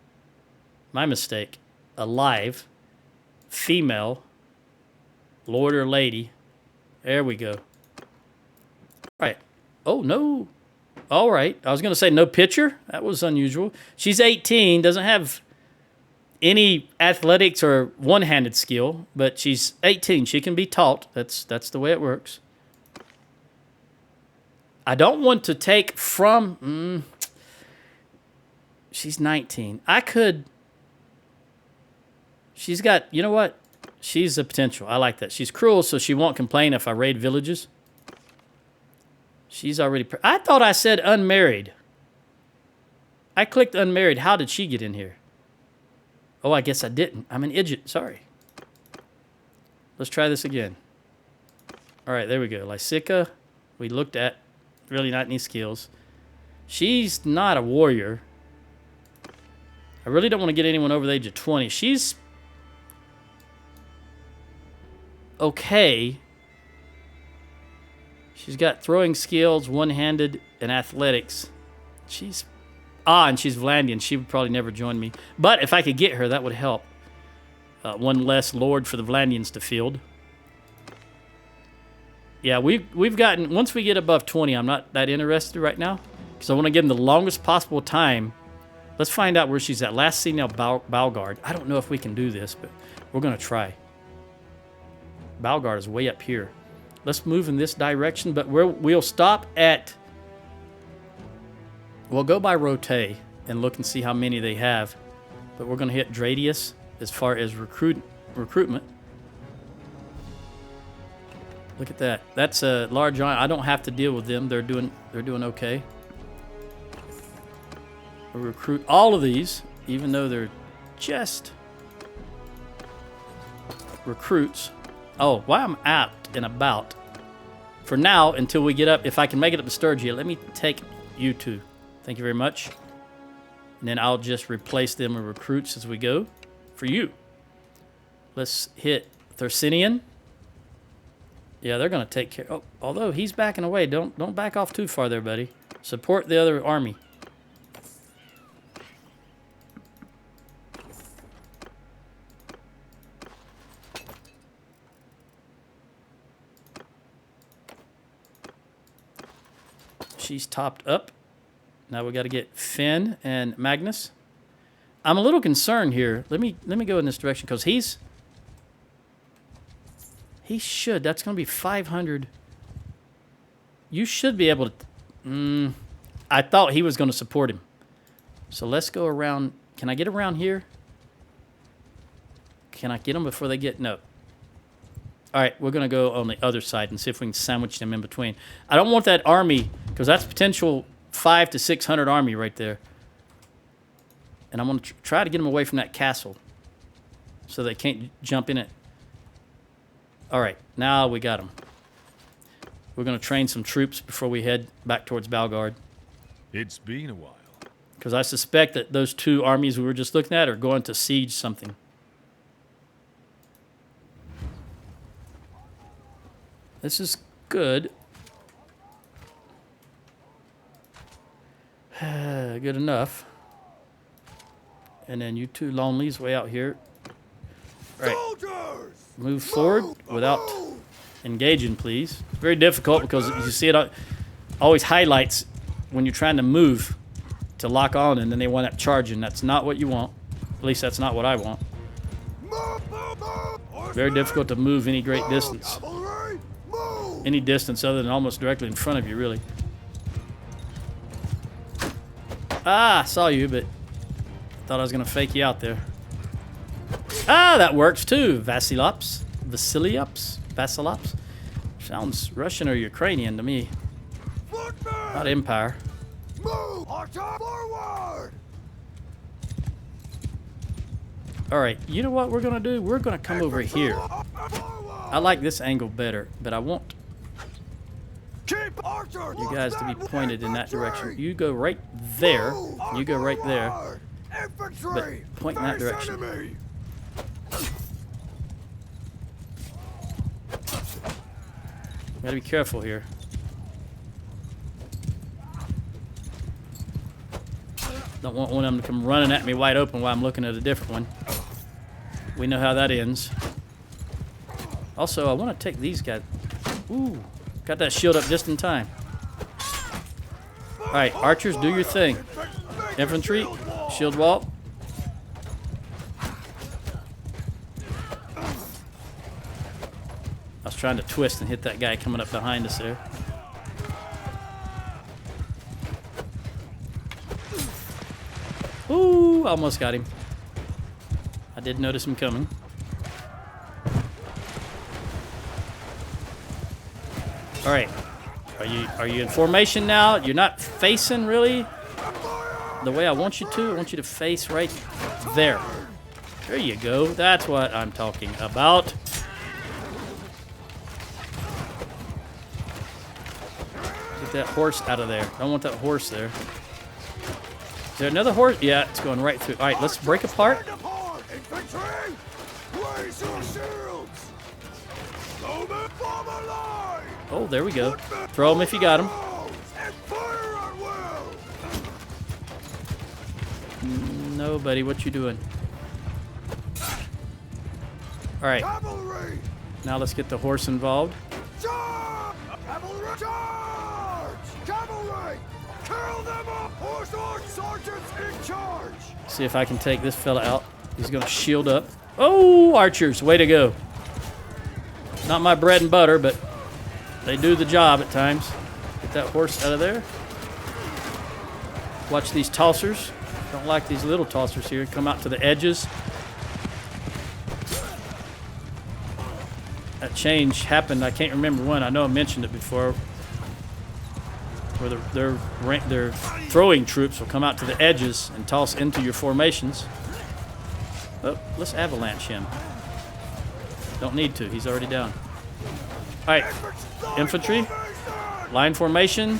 My mistake. Alive. Female. Lord or lady. There we go. All right. Oh, no. All right. I was going to say no picture. That was unusual. She's 18, doesn't have any athletics or one-handed skill, but she's 18. She can be taught. That's the way it works. I don't want to take from... she's 19. I could... She's got... You know what? She's a potential. I like that. She's cruel, so she won't complain if I raid villages. She's already... I thought I said unmarried. I clicked unmarried. How did she get in here? Oh, I guess I didn't. I'm an idiot. Sorry. Let's try this again. All right, there we go. Lysica, we looked at. Really not any skills. She's not a warrior. I really don't want to get anyone over the age of 20. She's... okay. She's got throwing skills, one-handed, and athletics. She's... and she's Vlandian. She would probably never join me. But if I could get her, that would help. One less lord for the Vlandians to field. Yeah, we've gotten... Once we get above 20, I'm not that interested right now. Because I want to give them the longest possible time. Let's find out where she's at. Last seen now, Balgard. I don't know if we can do this, but we're going to try. Balgard is way up here. Let's move in this direction, but we'll stop at... We'll go by Rote and look and see how many they have. But we're going to hit Dradius as far as recruitment. Look at that. That's a large giant. I don't have to deal with them. They're doing okay. We'll recruit all of these, even though they're just recruits. Oh, while I'm out and about, for now, until we get up, if I can make it up to Sturgia, let me take you two. Thank you very much. And then I'll just replace them with recruits as we go for you. Let's hit Thursinian. Yeah, they're going to take care. Oh, although he's backing away. Don't back off too far there, buddy. Support the other army. She's topped up. Now we got to get Finn and Magnus. I'm a little concerned here. Let me go in this direction because he should. That's going to be 500. You should be able to. I thought he was going to support him. So let's go around. Can I get around here? Can I get them before they get? No. All right, we're going to go on the other side and see if we can sandwich them in between. I don't want that army because that's potential 500 to 600 army right there. And I'm going to try to get them away from that castle so they can't jump in it. All right, now we got them. We're going to train some troops before we head back towards Balgard. It's been a while. Because I suspect that those two armies we were just looking at are going to siege something. This is good. Good enough. And then you two lonelies way out here. Right. Soldiers! Move forward without engaging, please. It's very difficult because you see it always highlights when you're trying to move to lock on, and then they wind up charging. That's not what you want. At least that's not what I want. Very difficult to move any great distance. Cavalry, move! Any distance other than almost directly in front of you, really. Ah, I saw you, but thought I was going to fake you out there. Ah, that works too. Vasilops. Sounds Russian or Ukrainian to me. Footmen! Not Empire. Move! Archer forward! All right, you know what we're going to do? We're going to come over here. I like this angle better, but I want Keep archers! you guys to be pointed in that direction. You go right there. You go right there. Infantry! But point in that Face direction. enemy! Gotta be careful here. Don't want one of them to come running at me wide open while I'm looking at a different one. We know how that ends. Also, I want to take these guys. Ooh, got that shield up just in time. All right, archers, do your thing. Infantry, shield wall. I was trying to twist and hit that guy coming up behind us there. Ooh, almost got him. I did notice him coming. All right, are you in formation now? You're not facing really the way I want you to. I want you to face right there. There you go. That's what I'm talking about. Get that horse out of there. I don't want that horse there. Is there another horse? Yeah, it's going right through. All right, let's break apart. Infantry! Raise your shields! Bowmen, form a line! Oh, there we go. Throw them if you got them. And fire at will! No, buddy, what you doing? All right, Cavalry! now let's get the horse involved. Charge! Cavalry! Charge! Cavalry! Kill them up! Horse arch sergeants in charge! See if I can take this fella out. He's gonna shield up. Oh, archers, way to go. Not my bread and butter, but they do the job at times. Get that horse out of there. Watch these tossers. Don't like these little tossers here. Come out to the edges. That change happened, I can't remember when. I know I mentioned it before. Where their throwing troops will come out to the edges and toss into your formations. Oh, let's avalanche him. Don't need to, he's already down. All right, infantry, line formation,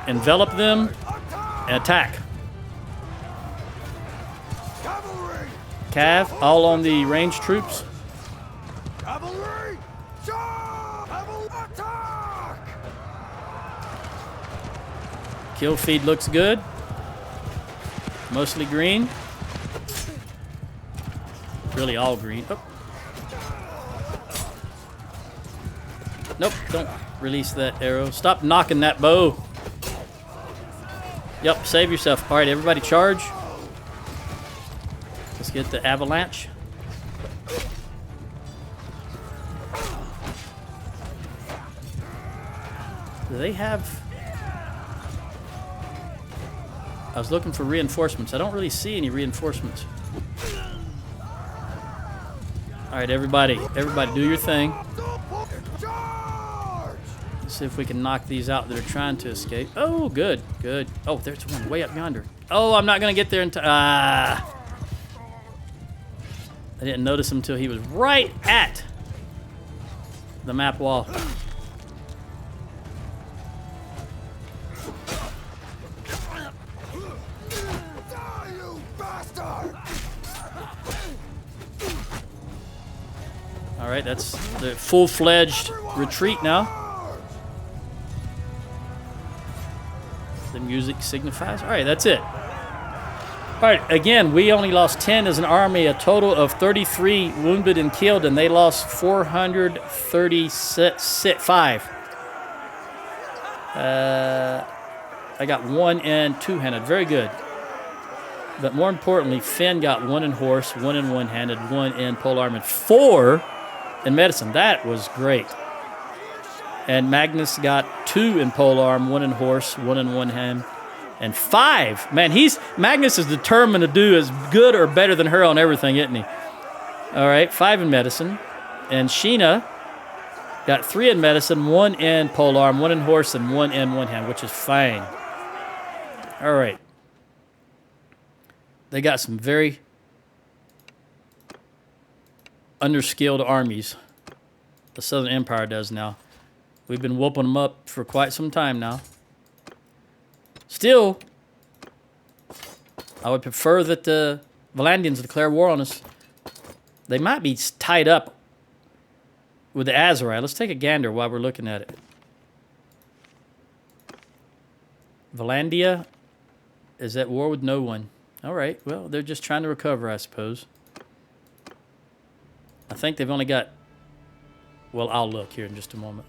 envelop them, and attack. Cavalry! Cav, all on the ranged troops. Cavalry! Charge! Cavalry! Attack! Kill feed looks good. Mostly green. Really all green. Oh. Nope, don't release that arrow. Stop knocking that bow. Yep, save yourself. All right, everybody charge. Let's get the avalanche. Do they have... I was looking for reinforcements. I don't really see any reinforcements. All right, everybody do your thing. Charge! Let's see if we can knock these out that are trying to escape. Oh, good, good. Oh, there's one way up yonder. Oh, I'm not gonna get there in time. Ah. I didn't notice him until he was right at the map wall. right, that's the full-fledged retreat now. The music signifies. All right, that's it. All right, again, we only lost 10 as an army, a total of 33 wounded and killed, and they lost 435. I got 1 in two-handed. Very good. But more importantly, Finn got 1 in horse, 1 in one-handed, 1 in polearm, and 4 in medicine. That was great. And Magnus got 2 in polearm, 1 in horse, 1 in one hand, and 5. Man, Magnus is determined to do as good or better than her on everything, isn't he? All right, 5 in medicine. And Sheena got 3 in medicine, 1 in polearm, 1 in horse, and 1 in one hand, which is fine. All right. They got some very underskilled armies. The Southern Empire does now. We've been whooping them up for quite some time now. Still, I would prefer that the Vlandians declare war on us. They might be tied up with the Azerite. Let's take a gander while we're looking at it. Vlandia is at war with no one. All right, well, they're just trying to recover, I suppose. I think they've only got... Well, I'll look here in just a moment.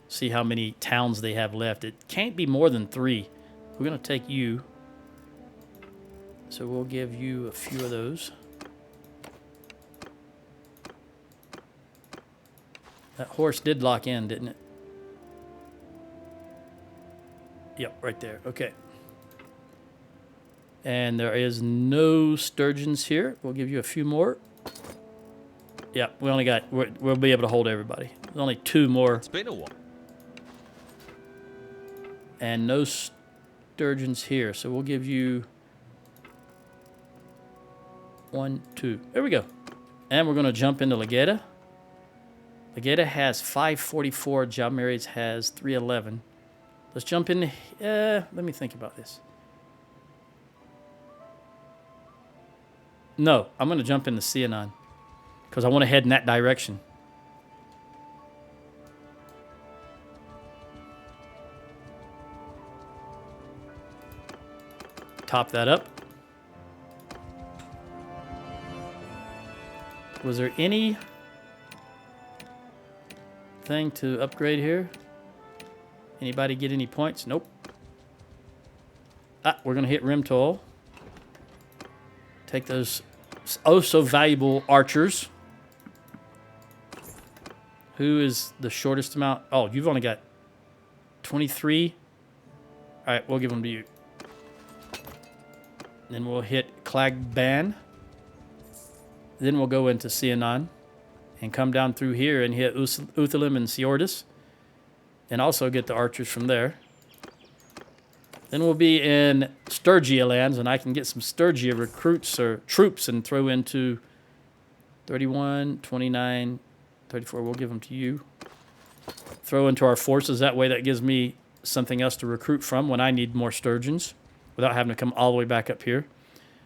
See how many towns they have left. It can't be more than 3. We're going to take you. So we'll give you a few of those. That horse did lock in, didn't it? Yep, right there. Okay. And there is no sturgeons here. We'll give you a few more. Yep, we only got... We'll be able to hold everybody. There's only 2 more. It's been a while. And no sturgeons here. So we'll give you 1, 2. There we go. And we're going to jump into Legeda. Legeda has 544. Jalmares has 311. Let's jump in. Let me think about this. No, I'm going to jump into Sianan because I want to head in that direction. Top that up. Was there any thing to upgrade here? Anybody get any points? Nope. Ah, we're going to hit Rimtol. Take those oh so valuable archers. Who is the shortest amount? Oh, you've only got 23. All right, we'll give them to you. Then we'll hit Clagban. Then we'll go into Sianan and come down through here and hit Uthalim and Siordis. And also get the archers from there. Then we'll be in Sturgia lands, and I can get some Sturgia recruits or troops and throw into 31, 29, 34. We'll give them to you. Throw into our forces. That way that gives me something else to recruit from when I need more sturgeons without having to come all the way back up here.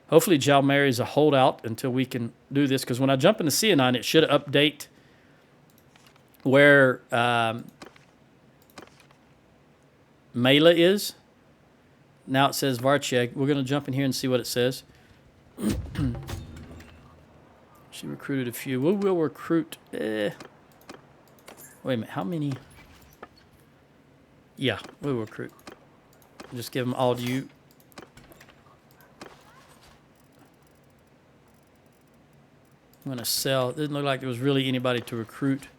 Hopefully Jalmari is a holdout until we can do this, because when I jump into Sianan, it should update where Mela is. Now it says Varcheg. We're going to jump in here and see what it says. She recruited a few. We will recruit... Wait a minute. How many? Yeah, we'll recruit. Just give them all to you. I'm going to sell. It didn't look like there was really anybody to recruit.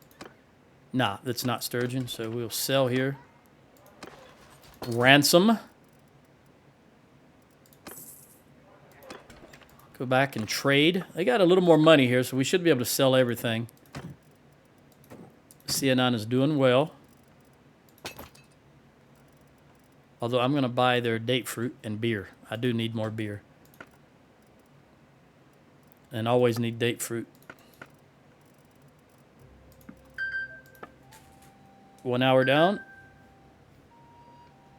Nah, that's not sturgeon. So we'll sell here. Ransom. Go back and trade. They got a little more money here, so we should be able to sell everything. Sianan is doing well. Although I'm going to buy their date fruit and beer. I do need more beer. And always need date fruit. 1 hour down.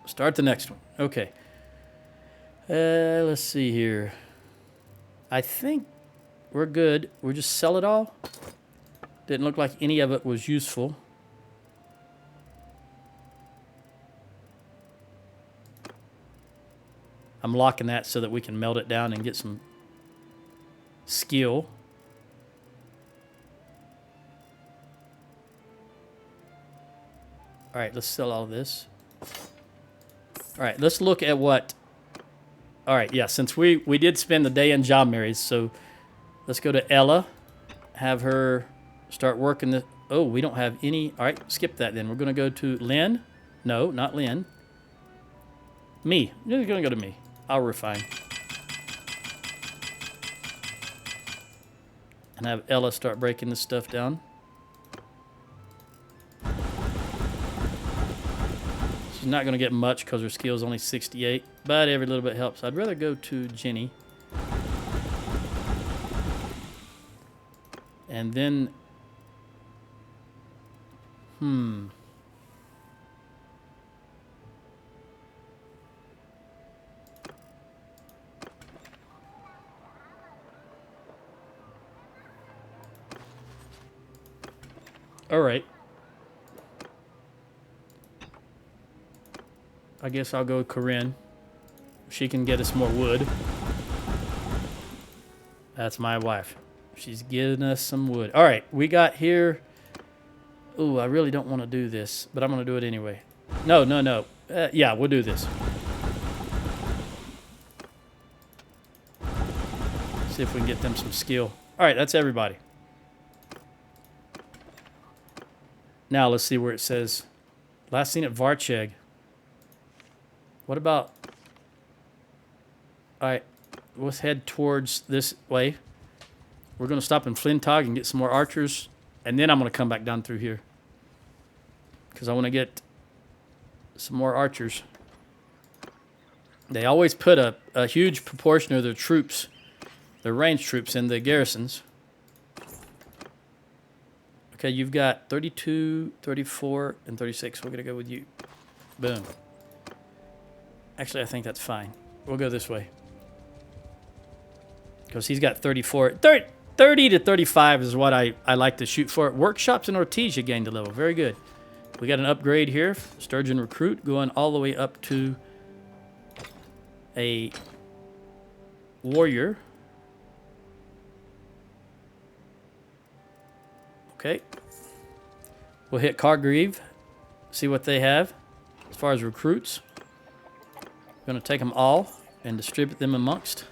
Start the next one. Okay. Let's see here. I think we're good. We'll just sell it all. Didn't look like any of it was useful. I'm locking that so that we can melt it down and get some skill. All right, let's sell all this. All right, let's look at what... All right, yeah, since we did spend the day in John Mary's, so let's go to Ella, have her start working the... Oh, we don't have any... All right, skip that then. We're going to go to Lynn. No, not Lynn. Me. You're going to go to me. I'll refine. And have Ella start breaking this stuff down. She's not going to get much because her skill is only 68, but every little bit helps. I'd rather go to Jenny. And then... All right. I guess I'll go with Corinne. She can get us more wood. That's my wife. She's getting us some wood. All right, we got here... Ooh, I really don't want to do this, but I'm going to do it anyway. No. Yeah, we'll do this. See if we can get them some skill. All right, that's everybody. Now, let's see where it says. Last seen at Varcheg. What about... All right, let's head towards this way. We're going to stop in Flintog and get some more archers. And then I'm going to come back down through here. Because I want to get some more archers. They always put a huge proportion of their troops, their ranged troops, in the garrisons. Okay, you've got 32, 34, and 36. We're going to go with you. Boom. Actually, I think that's fine. We'll go this way. Because he's got 34. 30 to 35 is what I like to shoot for. Workshops in Ortesia gained a level. Very good. We got an upgrade here. Sturgeon Recruit going all the way up to a warrior. Okay. We'll hit Cargreave. See what they have as far as recruits. We're going to take them all and distribute them amongst.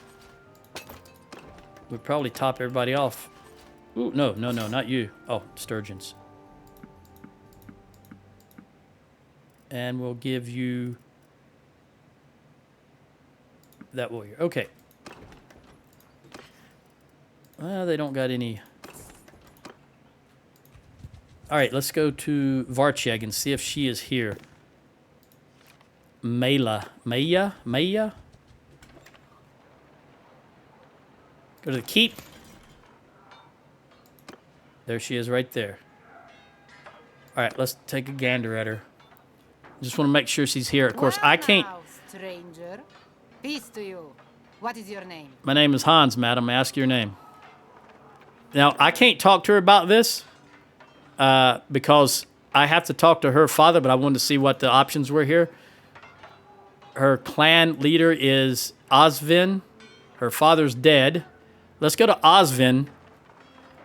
We'd probably top everybody off. Ooh, no, not you. Oh, Sturgeons. And we'll give you that warrior. Okay. Well, they don't got any... All right, let's go to Varcheg and see if she is here. Maya? Go to the keep. There she is right there. All right, let's take a gander at her. Just want to make sure she's here. Of course, I can't... Now, stranger. Peace to you. What is your name? My name is Hans, madam. Ask your name. Now, I can't talk to her about this because I have to talk to her father, but I wanted to see what the options were here. Her clan leader is Osvin. Her father's dead. Let's go to Osvin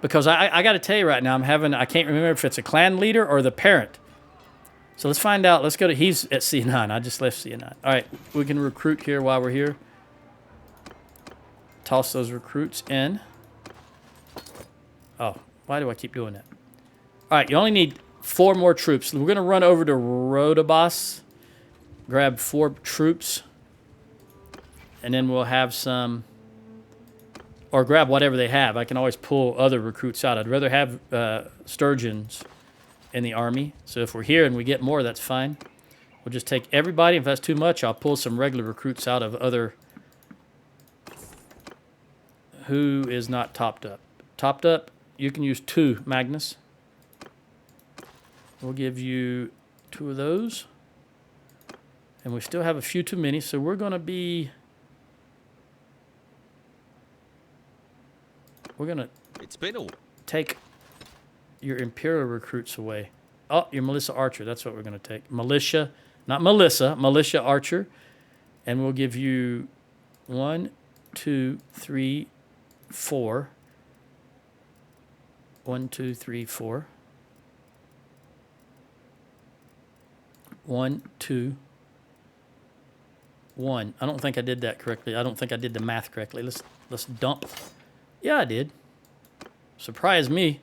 because I got to tell you right now, I can't remember if it's a clan leader or the parent. So let's find out. Let's go to, he's at C9. I just left C9. All right, we can recruit here while we're here. Toss those recruits in. Oh, why do I keep doing that? All right, you only need 4 more troops. We're going to run over to Rodabas, grab 4 troops, and then we'll have some, or grab whatever they have. I can always pull other recruits out. I'd rather have Sturgeons in the army. So if we're here and we get more, that's fine. We'll just take everybody. If that's too much, I'll pull some regular recruits out of other... Who is not topped up? Topped up, you can use 2, Magnus. We'll give you 2 of those. And we still have a few too many, so we're going to be... We're going to It's been a take your Imperial recruits away. Oh, your Melissa Archer. That's what we're going to take. Militia, not Melissa, Militia Archer. And we'll give you 1, 2, 3, 4. 1, 2, 3, 4. 1, 2, 1. I don't think I did that correctly. I don't think I did the math correctly. Let's dump. Yeah, I did. Surprise me.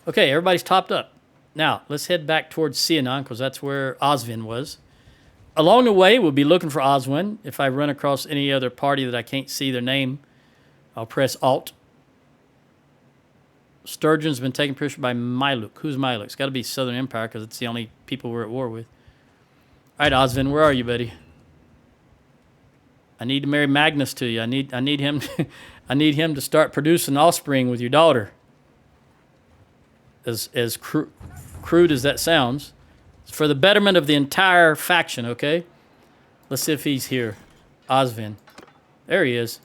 Okay, everybody's topped up. Now, let's head back towards Sianon, because that's where Oswin was. Along the way, we'll be looking for Oswin. If I run across any other party that I can't see their name, I'll press Alt. Sturgeon's been taken prisoner by Myluk. Who's Myluk? It's got to be Southern Empire, because it's the only people we're at war with. All right, Oswin, where are you, buddy? I need to marry Magnus to you. I need him. I need him to start producing offspring with your daughter. As crude as that sounds, it's for the betterment of the entire faction. Okay, let's see if he's here. Oswin, there he is.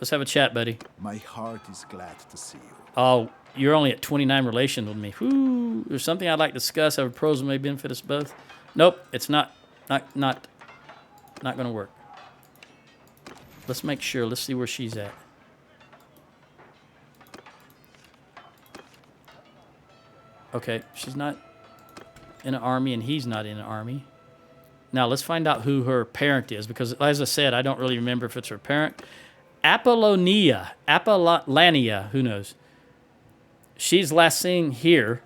Let's have a chat, buddy. My heart is glad to see you. Oh, you're only at 29 relations with me. Whoo, there's something I'd like to discuss. Have a pros that may benefit us both. Nope, it's not going to work. Let's make sure. Let's see where she's at. Okay, she's not in an army, and he's not in an army. Now, let's find out who her parent is, because, as I said, I don't really remember if it's her parent. Apollania, who knows? She's last seen here.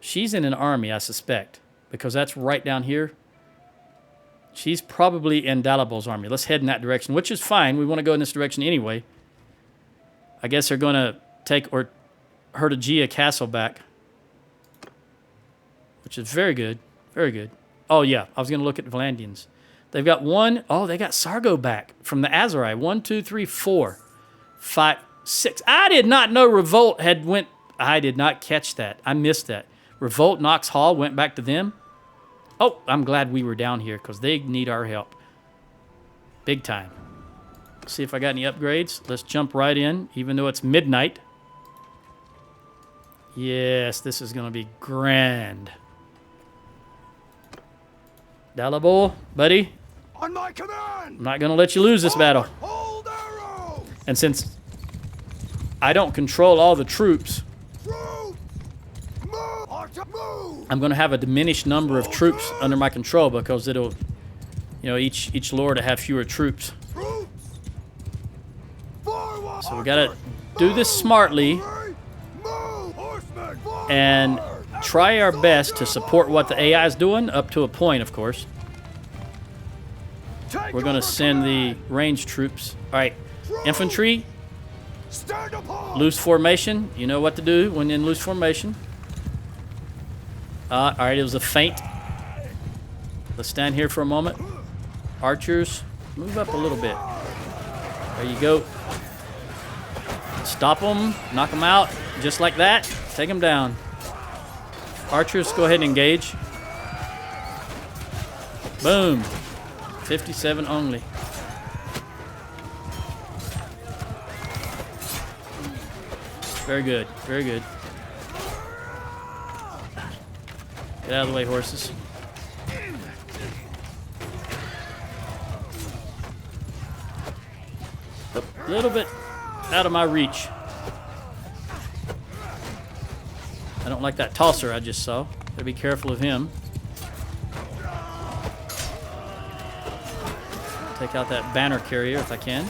She's in an army, I suspect, because that's right down here. She's probably in Dalabol's army. Let's head in that direction, which is fine. We want to go in this direction anyway. I guess they're going to take her to Gia Castle back, which is very good. Very good. Oh, yeah. I was going to look at Vlandians. They've got one. Oh, they got Sargo back from the Azerai. 1, 2, 3, 4, 5, 6. I did not know Revolt had went. I did not catch that. I missed that. Revolt, Knox Hall went back to them. Oh, I'm glad we were down here because they need our help. Big time. Let's see if I got any upgrades. Let's jump right in, even though it's midnight. Yes, this is going to be grand. Dalabol, buddy. On my command! I'm not going to let you lose this battle. Hold arrows! And since I don't control all the troops, Move! Move! I'm going to have a diminished number of troops under my control because it'll, each lord will have fewer troops. So we got to do this smartly and try our best to support what the AI is doing, up to a point, of course. We're going to send the ranged troops. All right, infantry, loose formation. You know what to do when in loose formation. All right, it was a feint. Let's stand here for a moment. Archers, move up a little bit. There you go. Stop them, knock them out, just like that. Take them down. Archers, go ahead and engage. Boom. 57 only. Very good, very good. Get out of the way, horses. A little bit out of my reach. I don't like that tosser I just saw. Gotta be careful of him. Take out that banner carrier if I can.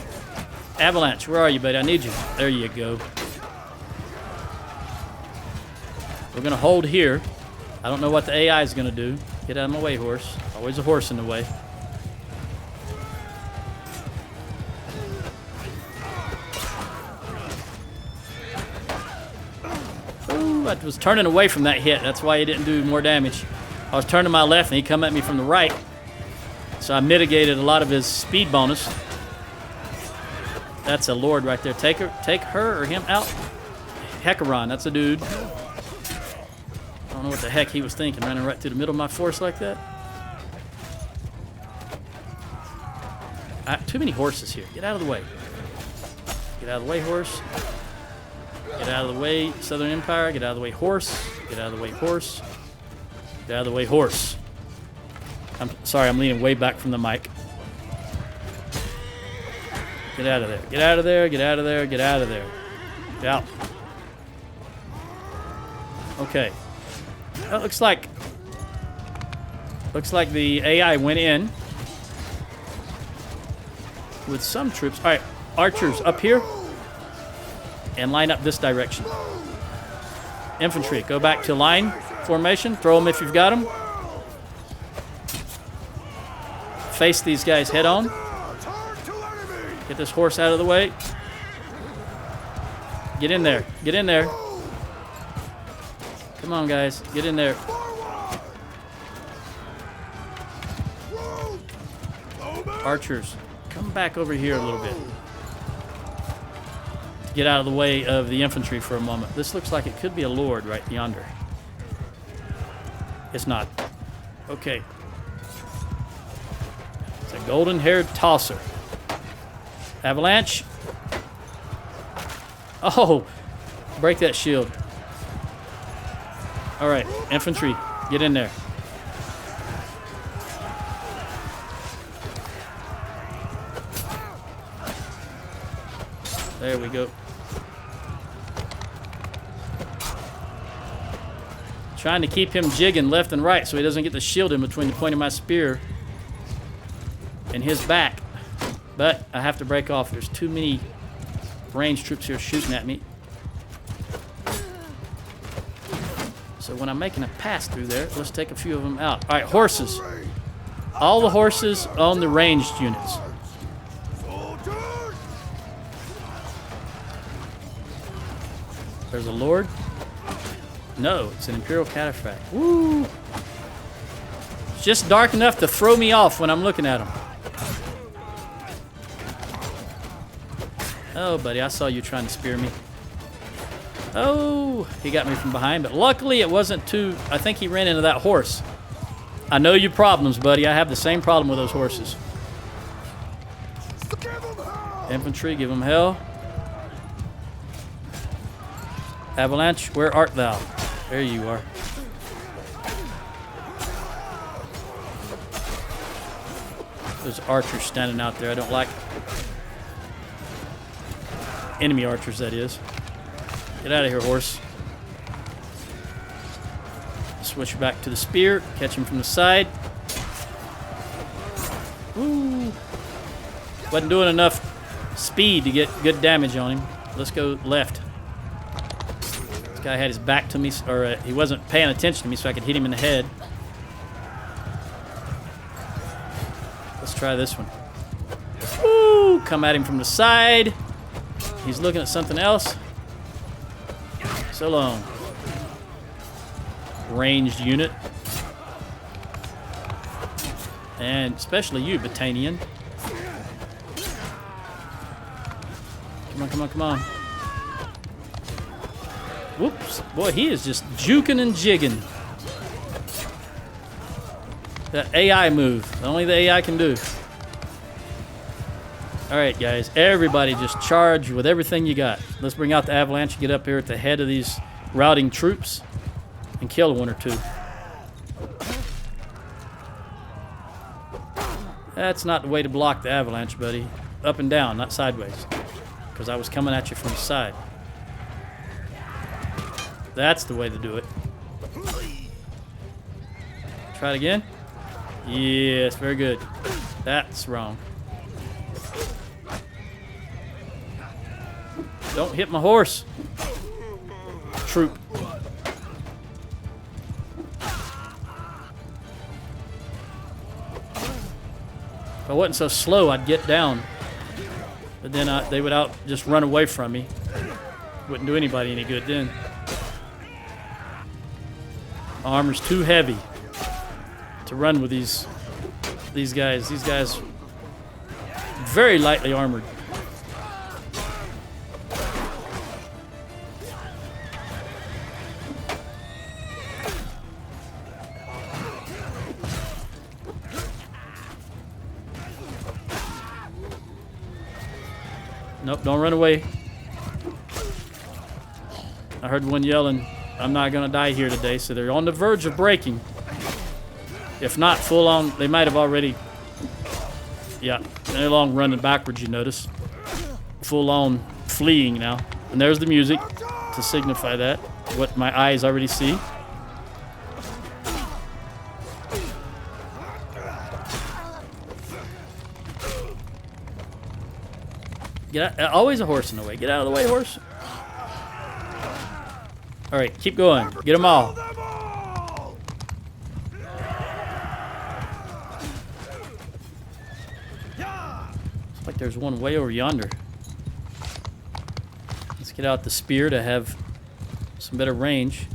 Avalanche, where are you, buddy? I need you. There you go. We're gonna hold here. I don't know what the AI is gonna do. Get out of my way, horse. Always a horse in the way. Ooh, I was turning away from that hit. That's why he didn't do more damage. I was turning my left and he come at me from the right. So I mitigated a lot of his speed bonus. That's a lord right there. Take her or him out. Hecaron, that's a dude. I don't know what the heck he was thinking, running right through the middle of my force like that. Too many horses here. Get out of the way. Get out of the way, horse. Get out of the way, Southern Empire. Get out of the way, horse. Get out of the way, horse. Get out of the way, horse. I'm sorry, I'm leaning way back from the mic. Get out of there. Get out of there. Get out of there. Get out of there. Get out. Okay. That looks like the AI went in with some troops. All right, archers up here and line up this direction. Infantry, go back to line formation. Throw them if you've got them. Face these guys head on. Get this horse out of the way. Get in there. Get in there. Come on, guys. Get in there. Archers, come back over here a little bit. Get out of the way of the infantry for a moment. This looks like it could be a lord right yonder. It's not. Okay. It's a golden-haired tosser. Avalanche. Oh, break that shield. All right, infantry, get in there. There we go. Trying to keep him jigging left and right so he doesn't get the shield in between the point of my spear and his back. But I have to break off. There's too many ranged troops here shooting at me. So when I'm making a pass through there, let's take a few of them out. All right, horses. All the horses on the ranged units. There's a lord. No, it's an Imperial Cataphract. Woo! It's just dark enough to throw me off when I'm looking at them. Oh, buddy, I saw you trying to spear me. Oh, he got me from behind, but luckily it wasn't too... I think he ran into that horse. I know your problems, buddy. I have the same problem with those horses. Infantry, give them hell. Avalanche, where art thou? There you are. There's archers standing out there. I don't like enemy archers, that is. Get out of here, horse. Switch back to the spear. Catch him from the side. Woo! Wasn't doing enough speed to get good damage on him. Let's go left. This guy had his back to me, or he wasn't paying attention to me, so I could hit him in the head. Let's try this one. Woo! Come at him from the side. He's looking at something else. So long. Ranged unit. And especially you, Battanian. Come on, come on, come on. Whoops. Boy, he is just juking and jigging. That AI move. Only the AI can do. Alright, guys. Everybody just charge with everything you got. Let's bring out the avalanche and get up here at the head of these routing troops and kill one or two. That's not the way to block the avalanche, buddy. Up and down, not sideways. Because I was coming at you from the side. That's the way to do it. Try it again. Yes, very good. That's wrong. Don't hit my horse. Troop. If I wasn't so slow, I'd get down. But then they would just run away from me. Wouldn't do anybody any good then. My armor's too heavy to run with these guys. These guys very lightly armored. Nope, don't run away. I heard one yelling, I'm not going to die here today, so they're on the verge of breaking. If not full on, they might have already... Yeah, they're long running backwards, you notice. Full on fleeing now. And there's the music to signify that. What my eyes already see. Get out, always a horse in the way. Get out of the way, horse. All right, keep going. Get them all. Looks like there's one way over yonder. Let's get out the spear to have some better range.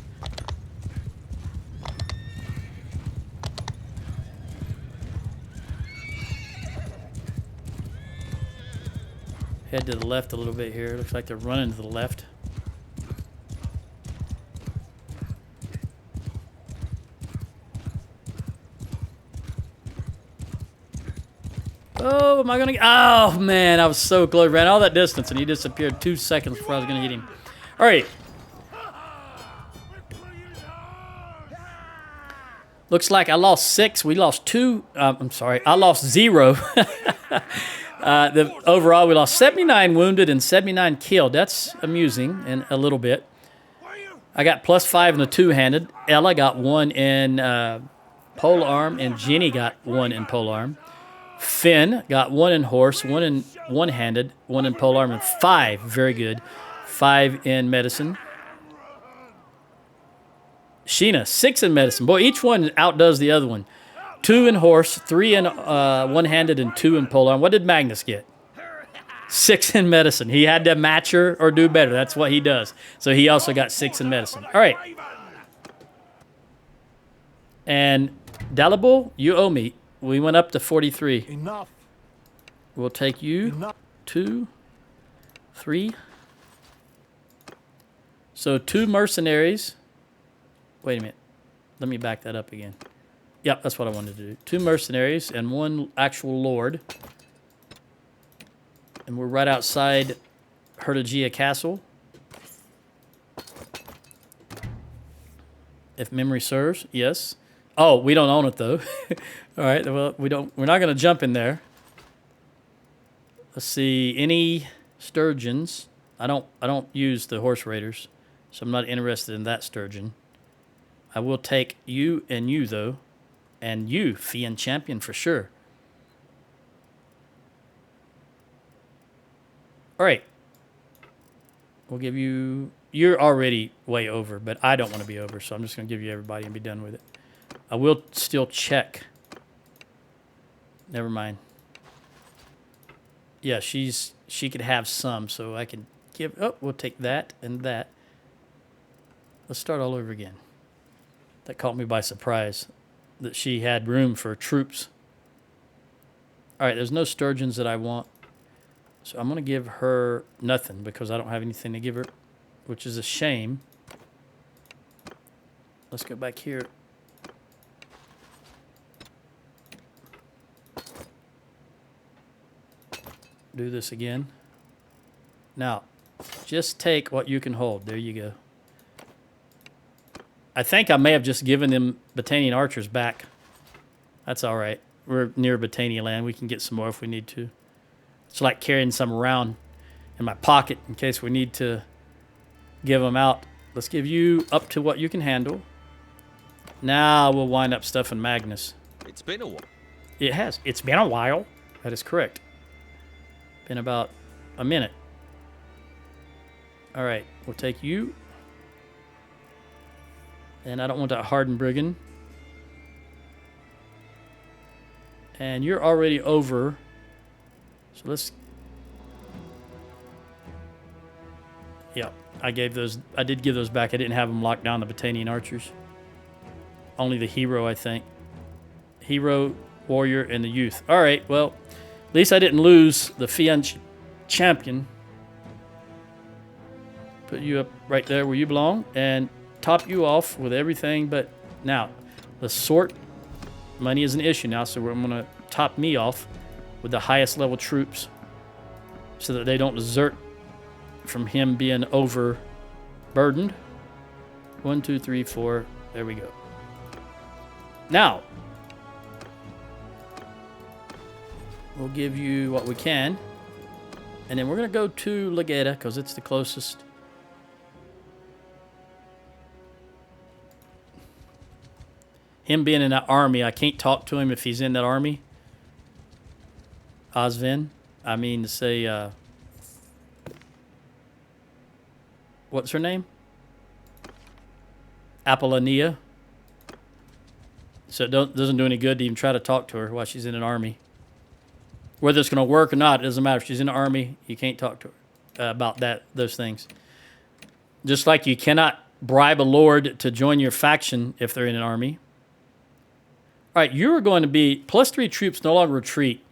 Head to the left a little bit here. Looks like they're running to the left. Oh, am I gonna get... Oh, man, I was so close. Ran all that distance, and he disappeared 2 seconds before I was gonna hit him. All right. Looks like I lost 6. We lost 2. I'm sorry. I lost 0. Overall, we lost 79 wounded and 79 killed. That's amusing and a little bit. I got +5 in the two-handed. Ella got 1 in polearm, and Jenny got 1 in polearm. Finn got 1 in horse, 1 in one-handed, 1 in polearm, and 5, very good, 5 in medicine. Sheena, 6 in medicine. Boy, each one outdoes the other one. 2 in horse, 3 in one-handed, and 2 in polearm. What did Magnus get? 6 in medicine. He had to match her or do better. That's what he does. So he also got 6 in medicine. All right. And Dalibul, you owe me. We went up to 43. Enough. We'll take you. Enough. 2, 3. So 2 mercenaries. Wait a minute. Let me back that up again. Yep, that's what I wanted to do. 2 mercenaries and 1 actual lord. And we're right outside Hertigia Castle. If memory serves, yes. Oh, we don't own it though. All right, well, we're not going to jump in there. Let's see, any sturgeons. I don't use the horse raiders, so I'm not interested in that sturgeon. I will take you and you though, and you, Fian champion for sure. All right. We'll give you... You're already way over, but I don't want to be over, so I'm just going to give you everybody and be done with it. I will still check. Never mind. Yeah, she could have some, so I can give... Oh, we'll take that and that. Let's start all over again. That caught me by surprise, that she had room for troops. All right, there's no sturgeons that I want. So I'm going to give her nothing because I don't have anything to give her, which is a shame. Let's go back here. Do this again. Now, just take what you can hold. There you go. I think I may have just given them Battanian archers back. That's all right. We're near Battania land. We can get some more if we need to. It's like carrying some around in my pocket in case we need to give them out. Let's give you up to what you can handle. Now we'll wind up stuffing Magnus. It's been a while. It has. It's been a while. That is correct. Been about a minute. All right, we'll take you. And I don't want that hardened brigand. And you're already over. So let's... Yeah, I did give those back. I didn't have them locked down, the Battanian archers. Only the hero, I think. Hero, warrior, and the youth. All right, well, at least I didn't lose the Fian champion. Put you up right there where you belong and top you off with everything. But now, the sort money is an issue now, so I'm going to top me off with the highest level troops. so that they don't desert from him being overburdened. 1, 2, 3, 4. There we go. Now, we'll give you what we can. And then we're going to go to Legata because it's the closest. Him being in that army, I can't talk to him if he's in that army. Osvin. I mean to say, what's her name? Apollonia. So it doesn't do any good to even try to talk to her while she's in an army. Whether it's going to work or not, it doesn't matter. If she's in the army, you can't talk to her about those things. Just like you cannot bribe a lord to join your faction if they're in an army. All right, you're going to be +3 troops, no longer retreat,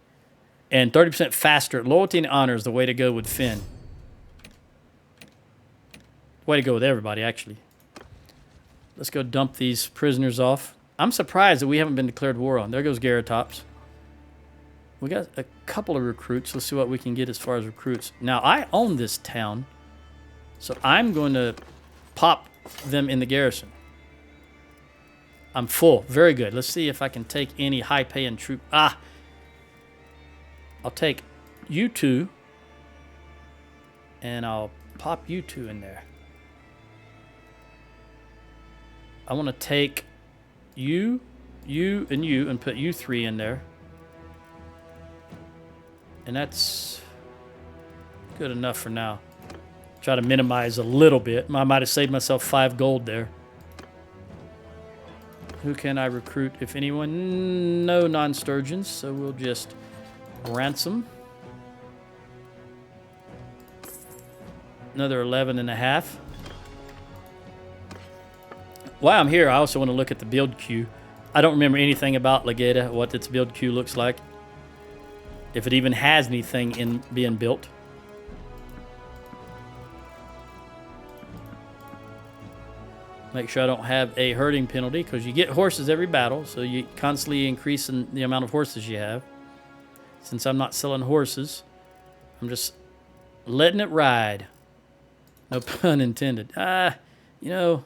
and 30% faster. Loyalty and honor is the way to go with Finn. Way to go with everybody, actually. Let's go dump these prisoners off. I'm surprised that we haven't been declared war on. There goes Garatops. We got a couple of recruits. Let's see what we can get as far as recruits. Now, I own this town, so I'm going to pop them in the garrison. I'm full. Very good. Let's see if I can take any high-paying troop. I'll take you two, and I'll pop you two in there. I want to take you, and put you 3 in there. And that's good enough for now. Try to minimize a little bit. I might have saved myself 5 gold there. Who can I recruit, if anyone? No non-Sturgians, so we'll just ransom. Another 11.5. While I'm here, I also want to look at the build queue. I don't remember anything about Legata, what its build queue looks like. If it even has anything in being built. Make sure I don't have a herding penalty, because you get horses every battle, so you constantly increasing the amount of horses you have. Since I'm not selling horses, I'm just letting it ride. No pun intended. You know,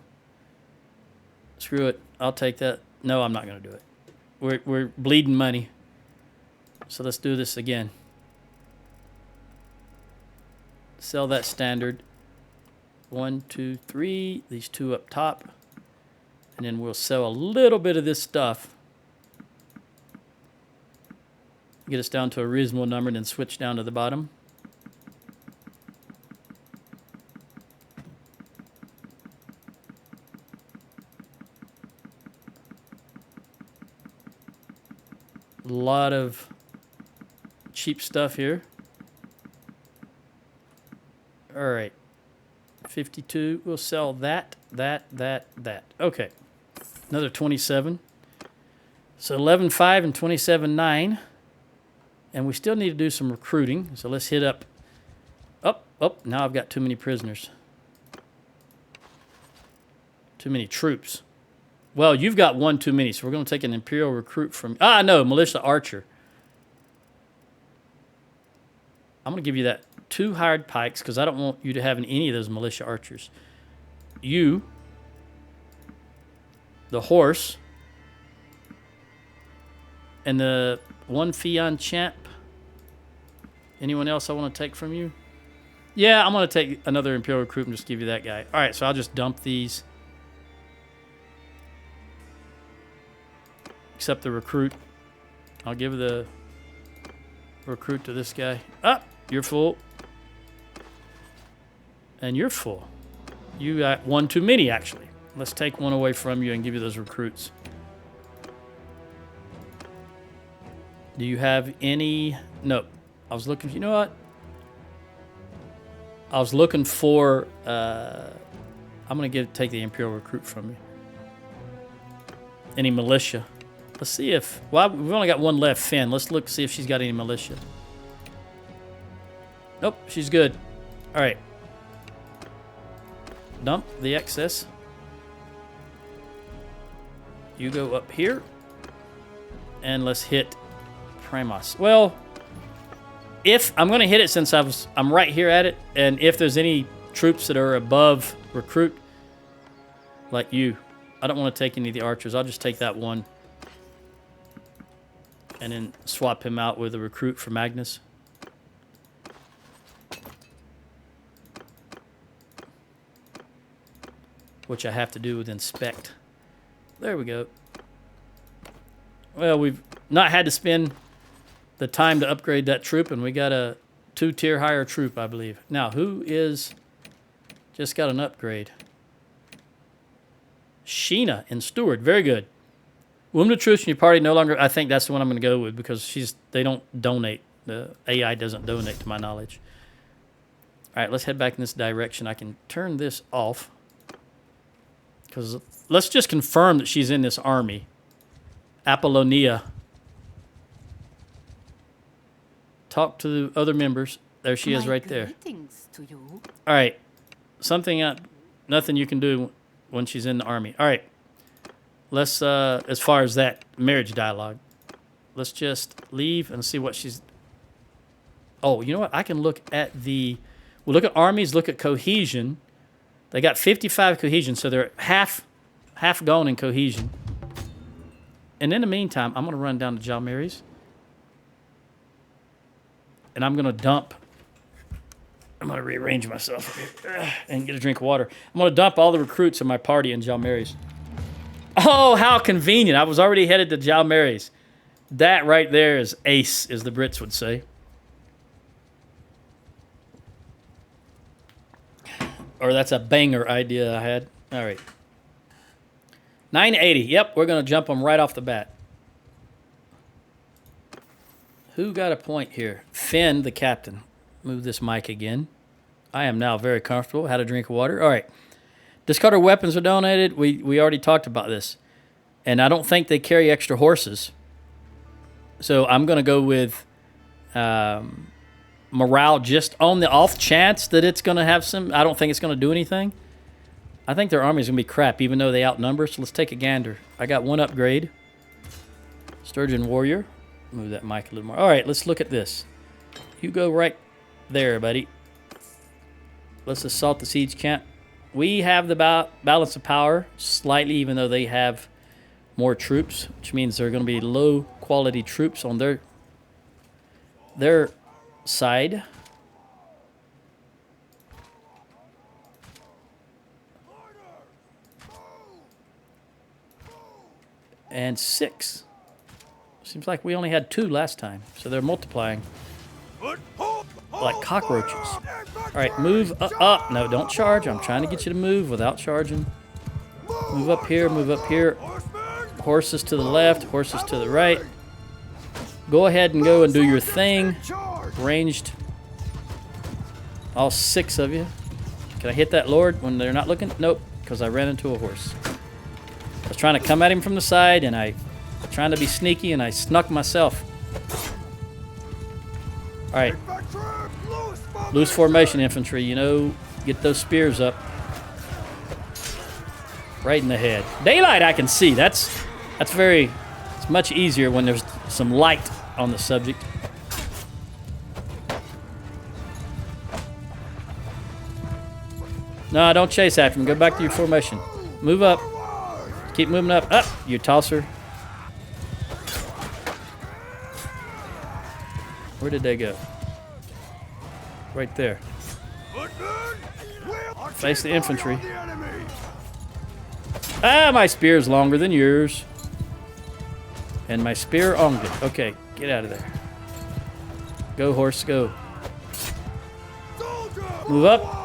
screw it. I'll take that. No, I'm not going to do it. We're bleeding money. So let's do this again. Sell that standard. 1, 2, 3. These 2 up top. And then we'll sell a little bit of this stuff. Get us down to a reasonable number and then switch down to the bottom. A lot of cheap stuff here. All right. 52. We'll sell that. Okay. Another 27. So 11.5 and 27.9. And we still need to do some recruiting. So let's hit up. Now I've got too many prisoners. Too many troops. Well, you've got 1 too many, so we're going to take an Imperial recruit from... no, Militia Archer. I'm going to give you that 2 hired pikes, because I don't want you to have any of those Militia Archers. You, the horse, and the 1 Fion champ. Anyone else I want to take from you? Yeah, I'm going to take another Imperial recruit and just give you that guy. All right, so I'll just dump these. Except the recruit. I'll give the recruit to this guy. You're full. And you're full. You got 1 too many, actually. Let's take 1 away from you and give you those recruits. Do you have any... Nope. I was looking... You know what? I was looking for... I'm going to take the Imperial recruit from you. Any militia. Let's see if... Well, we've only got 1 left, Finn. Let's look, see if she's got any militia. Nope, she's good. All right. Dump the excess. You go up here. And let's hit Primus. Well, if I'm going to hit it since I'm right here at it, and if there's any troops that are above recruit, like you, I don't want to take any of the archers. I'll just take that one and then swap him out with a recruit for Magnus. Which I have to do with inspect. There we go. Well, we've not had to spend the time to upgrade that troop, and we got a 2-tier higher troop, I believe. Now, who is just got an upgrade? Sheena in Steward. Very good. Wounded troops in your party no longer... I think that's the one I'm going to go with because they don't donate. The AI doesn't donate, to my knowledge. All right, let's head back in this direction. I can turn this off. Because let's just confirm that she's in this army. Apollonia. Talk to the other members. There she is right there. Greetings to you. All right. Nothing you can do when she's in the army. All right. Let's, as far as that marriage dialogue, let's just leave and see what she's... Oh, you know what? I can look at we'll look at armies, look at cohesion. They got 55 cohesion, so they're half gone in cohesion. And in the meantime, I'm going to run down to Jalmary's. And I'm going to dump... I'm going to rearrange myself here and get a drink of water. I'm going to dump all the recruits in my party in Jalmary's. Oh, how convenient. I was already headed to Jalmary's. That right there is ace, as the Brits would say. Or that's a banger idea I had. All right. 980. Yep, we're going to jump them right off the bat. Who got a point here? Finn, the captain. Move this mic again. I am now very comfortable. Had a drink of water. All right. Discarded weapons are donated. We already talked about this. And I don't think they carry extra horses. So I'm going to go with morale just on the off chance that it's going to have some... I don't think it's going to do anything. I think their army is going to be crap, even though they outnumber. So let's take a gander. I got one upgrade. Sturgian warrior. Move that mic a little more. All right, let's look at this. You go right there, buddy. Let's assault the siege camp. We have the balance of power slightly, even though they have more troops, which means they're going to be low-quality troops on their side. And 6. Seems like we only had 2 last time, so they're multiplying like cockroaches. All right, move up. No, don't charge. I'm trying to get you to move without charging. Move up here, move up here. Horses to the left, horses to the right. Go ahead and go and do your thing. Ranged. All 6 of you. Can I hit that lord when they're not looking? Nope, because I ran into a horse. I was trying to come at him from the side, and I trying to be sneaky, and I snuck myself. All right. Loose formation infantry, you know, get those spears up. Right in the head. Daylight I can see. It's much easier when there's some light on the subject. No, don't chase after him. Go back to your formation. Move up. Keep moving up. Up, you tosser. Where did they go? Right there. Face the infantry. Ah, my spear's longer than yours. And my spear on it. Okay, get out of there. Go, horse, go. Move up.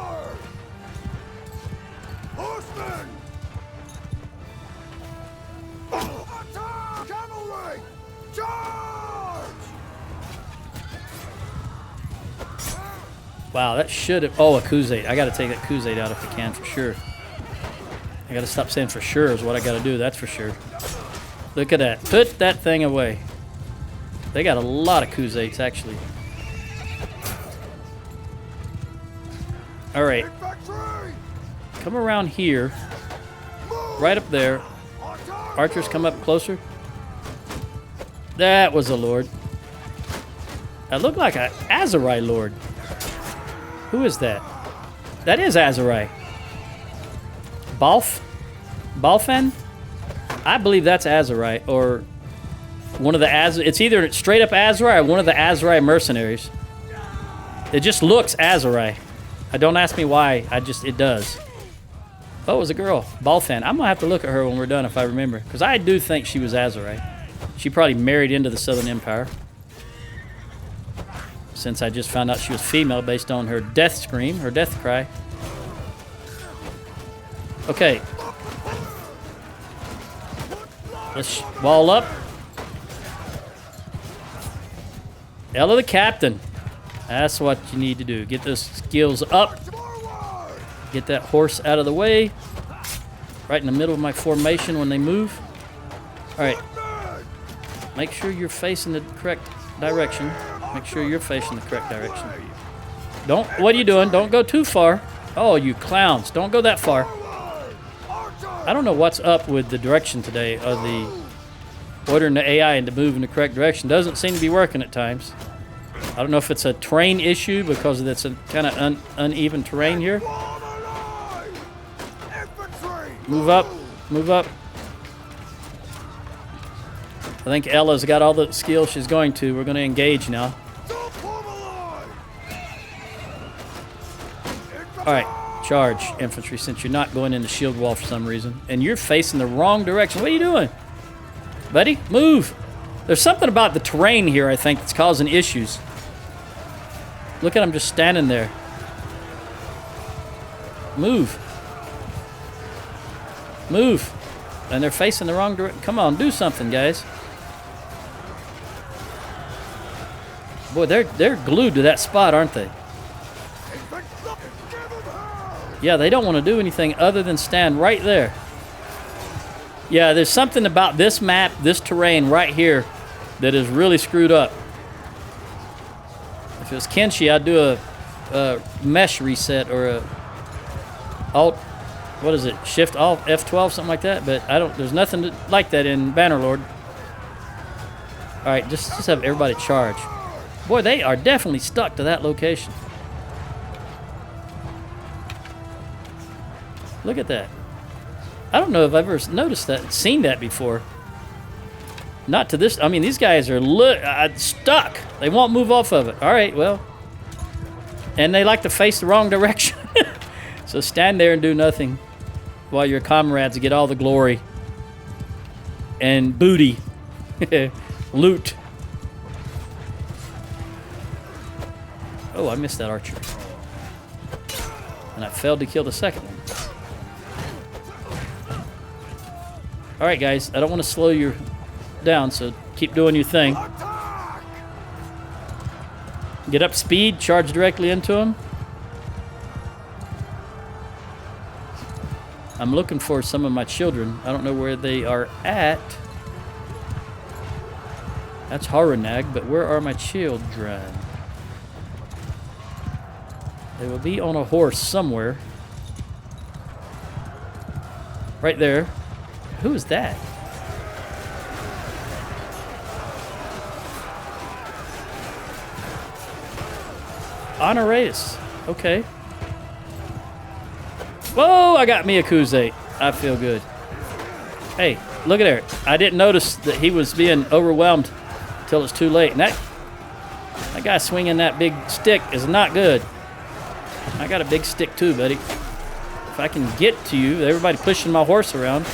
Wow, that should have... Oh, a Khuzait. I got to take that Khuzait out if I can, for sure. I got to stop saying for sure is what I got to do, that's for sure. Look at that. Put that thing away. They got a lot of Khuzaits, actually. All right. Come around here. Right up there. Archers come up closer. That was a lord. That looked like a Azurai Lord. Who is that? That is Azurai. Balfan? I believe that's Azurai, or one of the it's either straight up Azurai or one of the Azurai mercenaries. It just looks Azurai. Don't ask me why. It does. Oh, it was a girl. Balfan. I'm gonna have to look at her when we're done if I remember, because I do think she was Azurai. She probably married into the Southern Empire, since I just found out she was female based on her death scream, her death cry. Okay. Let's wall up. Ella the captain. That's what you need to do. Get those skills up. Get that horse out of the way. Right in the middle of my formation when they move. Alright. Make sure you're facing the correct direction. Make sure you're facing the correct direction. What are you doing? Don't go too far. Oh, you clowns. Don't go that far. I don't know what's up with the direction today of the ordering the AI to move in the correct direction. Doesn't seem to be working at times. I don't know if it's a terrain issue because it's a kind of uneven terrain here. Move up. Move up. I think Ella's got all the skills she's going to. We're going to engage now. Alright, charge, infantry, since you're not going in the shield wall for some reason. And you're facing the wrong direction. What are you doing? Buddy, move. There's something about the terrain here, I think, that's causing issues. Look at him just standing there. Move. Move. And they're facing the wrong direction. Come on, do something, guys. Boy, they're glued to that spot, aren't they? Yeah, they don't want to do anything other than stand right there. Yeah, there's something about this map, this terrain right here, that is really screwed up. If it was Kenshi, I'd do a mesh reset or a alt, what is it, Shift Alt F12, something like that. But there's nothing like that in Bannerlord. All right, just have everybody charge. Boy, they are definitely stuck to that location. Look at that. I don't know if I've ever noticed that, seen that before. Not to this. I mean, these guys are stuck. They won't move off of it. All right, well. And they like to face the wrong direction. So stand there and do nothing while your comrades get all the glory and booty. Loot. Oh, I missed that archer. And I failed to kill the second one. All right, guys. I don't want to slow you down, so keep doing your thing. Get up speed. Charge directly into them. I'm looking for some of my children. I don't know where they are at. That's Haranag, but where are my children? They will be on a horse somewhere. Right there. Who is that? Honoratus. Okay. Whoa, I got me a Kuzate. I feel good. Hey, look at there. I didn't notice that he was being overwhelmed till it's too late. And that guy swinging that big stick is not good. I got a big stick too, buddy. If I can get to you, everybody pushing my horse around.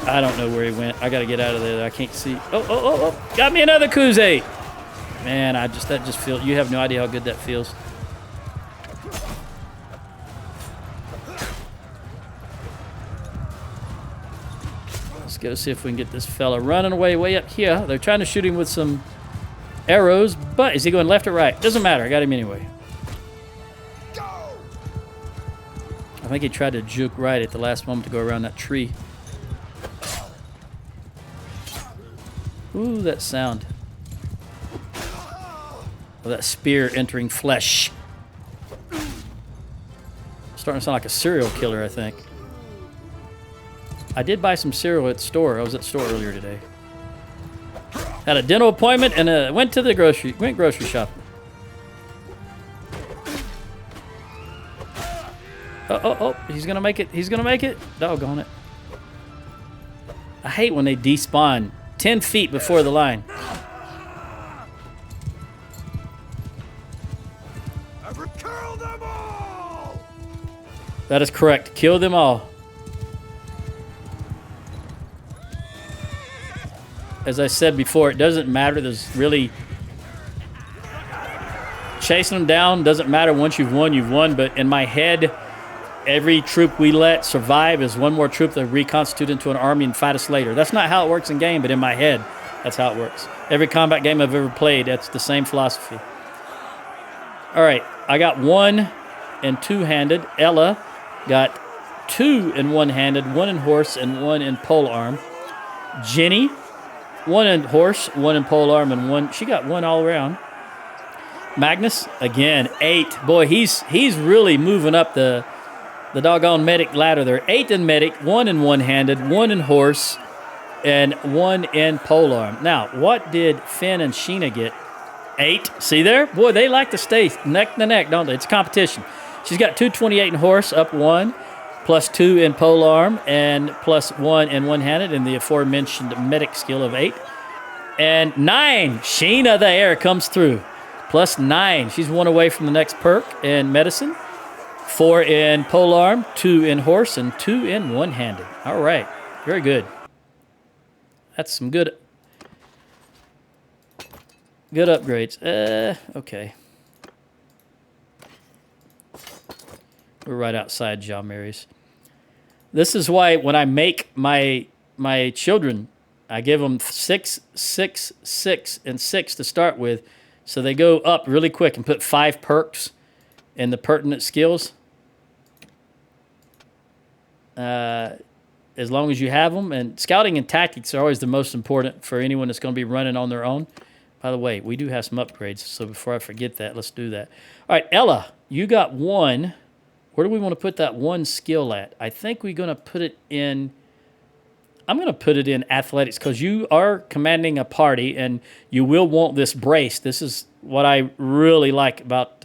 I don't know where he went. I got to get out of there. I can't see. Oh. Got me another Kuzate. Man, that just feels, you have no idea how good that feels. Let's go see if we can get this fella running away way up here. They're trying to shoot him with some arrows, but is he going left or right? Doesn't matter. I got him anyway. I think he tried to juke right at the last moment to go around that tree. Ooh, that sound. Oh, that spear entering flesh. Starting to sound like a serial killer, I think. I did buy some cereal at the store. I was at the store earlier today. Had a dental appointment and went grocery shopping. Oh, he's gonna make it. He's gonna make it. Doggone it. I hate when they despawn 10 feet before the line. Kill them all! That is correct. Kill them all. As I said before, it doesn't matter. There's really... Chasing them down doesn't matter. Once you've won. But in my head, every troop we let survive is one more troop that reconstitute into an army and fight us later. That's not how it works in game, but in my head, that's how it works. Every combat game I've ever played, that's the same philosophy. All right, I got 1 and 2-handed. Ella got 2 and 1-handed, 1 in horse and 1 in polearm. Jenny, 1 in horse, 1 in polearm, and 1. She got 1 all around. Magnus, again, 8. Boy, he's really moving up the doggone medic ladder there. 8 in medic, 1 in 1-handed, 1 in horse, and 1 in polearm. Now, what did Finn and Sheena get? 8. See there? Boy, they like to stay neck to neck, don't they? It's competition. She's got 228 in horse, up 1, plus 2 in polearm, and plus 1 in 1-handed, and the aforementioned medic skill of 8. And 9. Sheena there comes through. Plus 9. She's 1 away from the next perk in medicine. 4 in polearm, 2 in horse, and 2 in 1-handed. All right. Very good. That's some good upgrades. Okay. We're right outside John Mary's. This is why when I make my children, I give them 6, 6, 6, and 6 to start with, so they go up really quick and put 5 perks in the pertinent skills. As long as you have them. And scouting and tactics are always the most important for anyone that's going to be running on their own. By the way, we do have some upgrades, so before I forget that, let's do that. All right, Ella, you got 1. Where do we want to put that 1 skill at? I think we're going to put it in... I'm going to put it in athletics because you are commanding a party and you will want this brace. This is what I really like about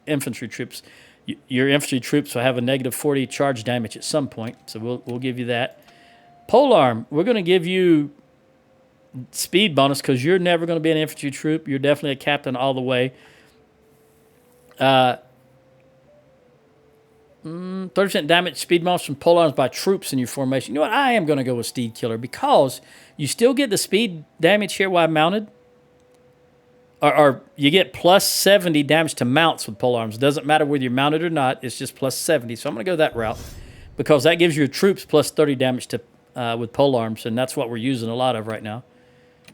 infantry troops. Your infantry troops will have a negative 40 charge damage at some point, so we'll give you that. Polearm, we're going to give you speed bonus because you're never going to be an infantry troop. You're definitely a captain all the way. 30% damage speed bonus from polearms by troops in your formation. You know what? I am going to go with Steed Killer because you still get the speed damage here while mounted. Or you get plus 70 damage to mounts with polearms. It doesn't matter whether you're mounted or not. It's just plus 70. So I'm going to go that route because that gives your troops plus 30 damage to with polearms, and that's what we're using a lot of right now.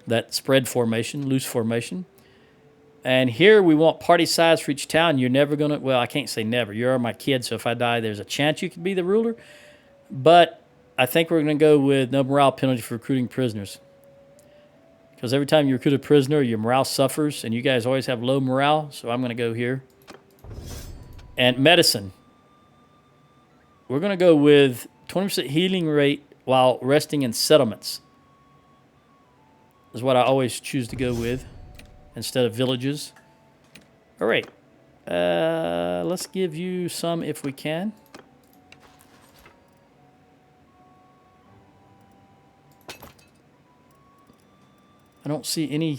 That spread formation, loose formation. And here we want party size for each town. You're never going to... Well, I can't say never. You're my kid, so if I die, there's a chance you could be the ruler. But I think we're going to go with no morale penalty for recruiting prisoners. Because every time you recruit a prisoner, your morale suffers, and you guys always have low morale, so I'm going to go here. And medicine. We're going to go with 20% healing rate while resting in settlements. Is what I always choose to go with instead of villages. All right. Let's give you some if we can. I don't see any...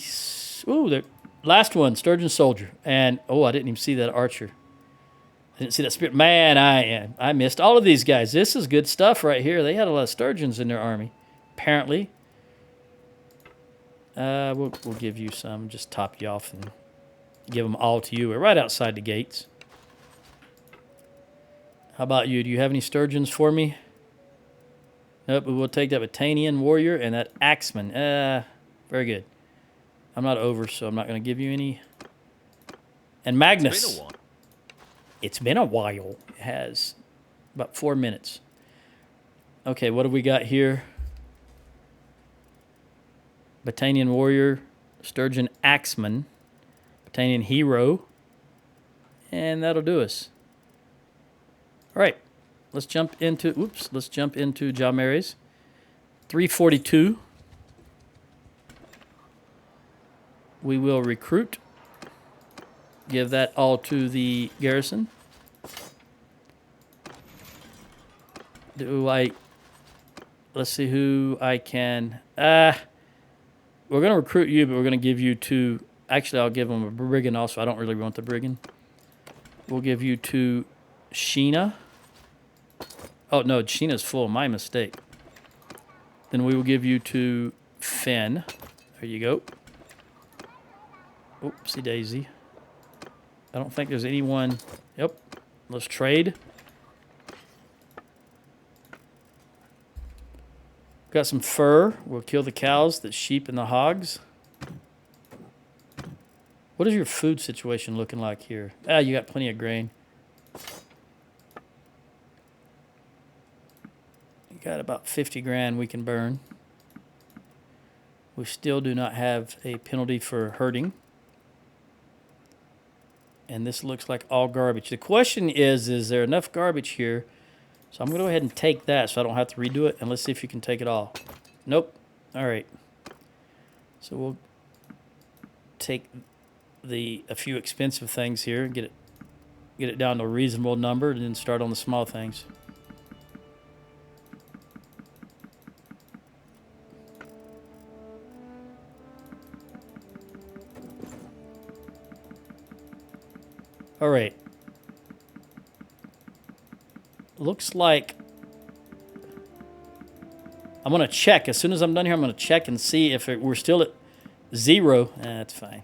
Ooh, the last one, Sturgeon Soldier. And, oh, I didn't even see that archer. I didn't see that spirit. Man, I missed all of these guys. This is good stuff right here. They had a lot of sturgeons in their army, apparently. We'll give you some. Just top you off and give them all to you. We're right outside the gates. How about you? Do you have any sturgeons for me? Nope, but we'll take that Battanian warrior and that axeman. Very good. I'm not over, so I'm not going to give you any. And Magnus. It's been a while. It has. About 4 minutes. Okay, what do we got here? Battanian warrior, Sturgeon axeman, Battanian hero, and that'll do us. All right, let's jump into John Mary's. 342. We will recruit. Give that all to the garrison. Let's see who I can. We're going to recruit you, but we're going to give you to. Actually, I'll give them a brigand also. I don't really want the brigand. We'll give you to Sheena. Oh, no, Sheena's full. My mistake. Then we will give you to Finn. There you go. Oopsie daisy. I don't think there's anyone. Yep. Let's trade. Got some fur. We'll kill the cows, the sheep, and the hogs. What is your food situation looking like here? Ah, you got plenty of grain. You got about 50 grand we can burn. We still do not have a penalty for herding. And this looks like all garbage. The question is there enough garbage here? So I'm going to go ahead and take that so I don't have to redo it. And let's see if you can take it all. Nope. All right. So we'll take a few expensive things here and get it down to a reasonable number and then start on the small things. All right. Looks like I'm going to check. As soon as I'm done here, I'm going to check and see if we're still at 0. That's fine.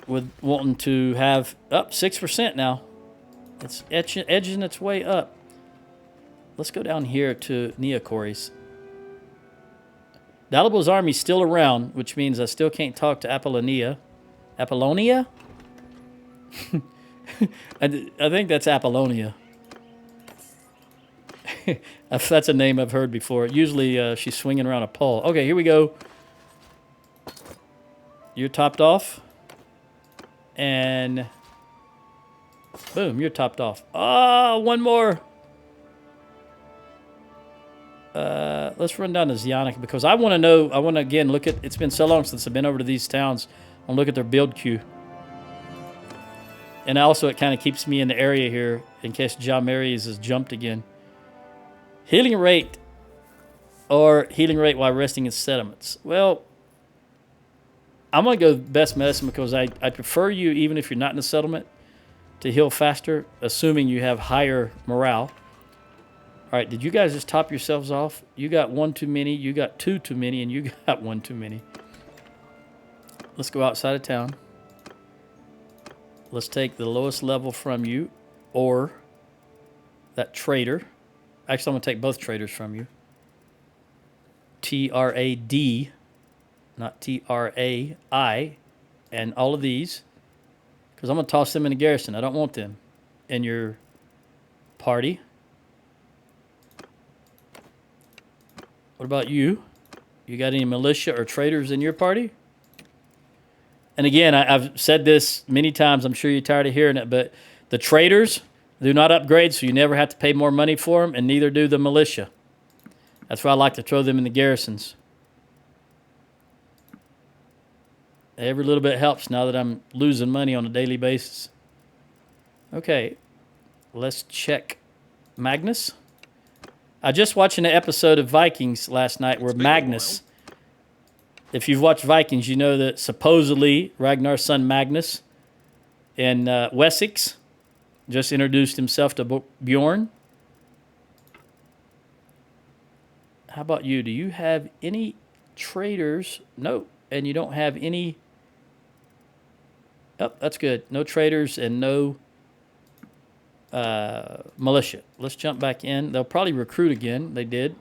With wanting to have up 6% now. It's edging its way up. Let's go down here to Neocoris. Dalabo's army's still around, which means I still can't talk to Apollonia. Apollonia? I think that's Apollonia. That's a name I've heard before. Usually she's swinging around a pole. Okay, here we go. You're topped off. And boom, you're topped off. Oh, one more. Let's run down to Zionic because I want to know. I want to again look at. It's been so long since I've been over to these towns. I want to look at their build queue. And also, it kind of keeps me in the area here in case John Mary's has jumped again. Healing rate or healing rate while resting in settlements. Well, I'm going to go best medicine because I prefer you, even if you're not in a settlement, to heal faster, assuming you have higher morale. All right, did you guys just top yourselves off? You got 1 too many, you got 2 too many, and you got 1 too many. Let's go outside of town. Let's take the lowest level from you, or that trader. Actually, I'm going to take both traders from you. TRAD, not TRAI, and all of these, because I'm going to toss them in a garrison. I don't want them in your party. What about you? You got any militia or traders in your party? And again, I've said this many times. I'm sure you're tired of hearing it, but the traders do not upgrade, so you never have to pay more money for them, and neither do the militia. That's why I like to throw them in the garrisons. Every little bit helps now that I'm losing money on a daily basis. Okay, let's check Magnus. I just watched an episode of Vikings last night where Magnus, if you've watched Vikings, you know that supposedly Ragnar's son Magnus in Wessex just introduced himself to Bjorn. How about you? Do you have any traders? No. And you don't have any... Oh, that's good. No traders and no militia. Let's jump back in. They'll probably recruit again. They did.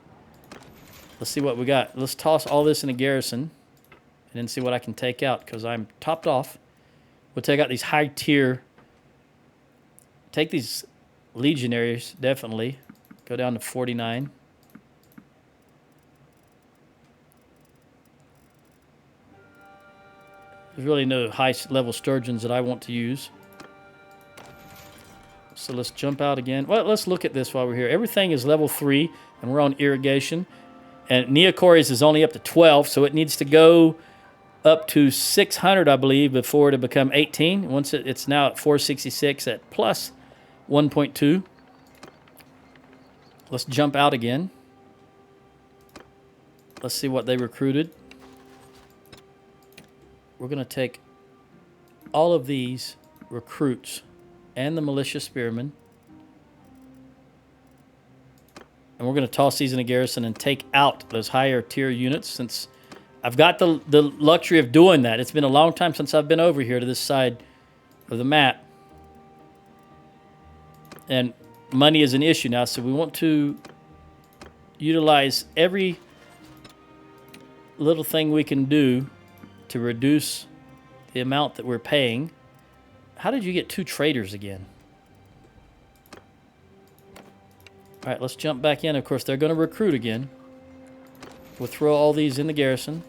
Let's see what we got. Let's toss all this in a garrison and then see what I can take out because I'm topped off. We'll take out these high tier. Take these legionaries, definitely. Go down to 49. There's really no high level sturgeons that I want to use. So let's jump out again. Well, let's look at this while we're here. Everything is level 3, and we're on irrigation. And Neocoris is only up to 12, so it needs to go up to 600, I believe, before to become 18. Once it's now at 466 at plus 1.2. Let's jump out again. Let's see what they recruited. We're going to take all of these recruits and the militia spearmen, and we're going to toss these in a garrison and take out those higher tier units, since I've got the luxury of doing that. It's been a long time since I've been over here to this side of the map, and money is an issue now, so we want to utilize every little thing we can do to reduce the amount that we're paying. How did you get 2 traders again? All right, let's jump back in. Of course, they're going to recruit again. We'll throw all these in the garrison.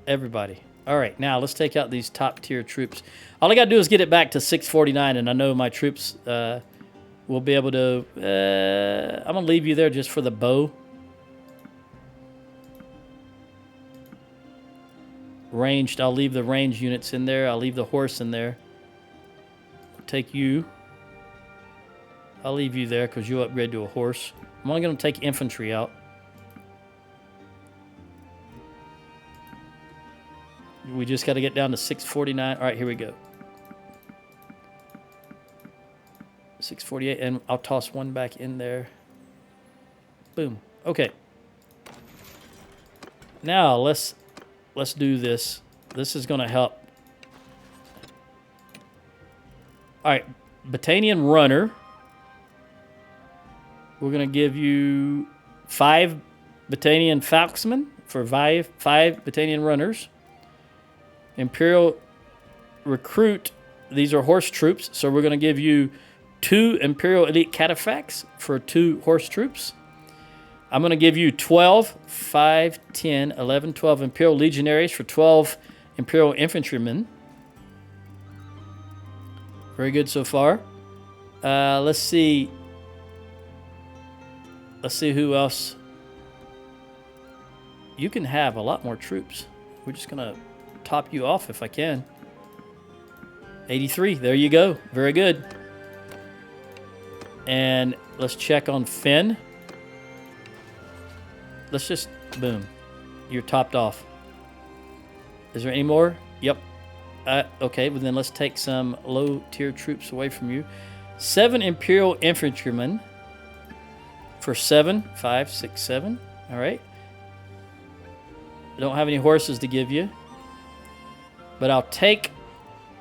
Everybody. All right, now let's take out these top tier troops. All I got to do is get it back to 649, and I know my troops will be able to... I'm going to leave you there just for the bow. Ranged, I'll leave the range units in there. I'll leave the horse in there. I'll take you. I'll leave you there because you'll upgrade to a horse. I'm only going to take infantry out. We just got to get down to 649. All right, here we go. 648, and I'll toss one back in there. Boom. Okay. Now let's do this. This is going to help. All right, Battanian runner. We're going to give you 5 Battanian falxmen for 5 Battanian runners. Imperial recruit. These are horse troops, so we're going to give you 2 Imperial elite cataphracts for 2 horse troops. I'm going to give you 12, 5, 10, 11, 12 Imperial Legionaries for 12 Imperial Infantrymen. Very good so far. Let's see. Let's see who else. You can have a lot more troops. We're just going to top you off if I can. 83. There you go. Very good. And let's check on Finn. Let's just, boom. You're topped off. Is there any more? Yep. Okay, well then let's take some low-tier troops away from you. 7 Imperial Infantrymen for 7. 5, 6, 7. All right. I don't have any horses to give you. But I'll take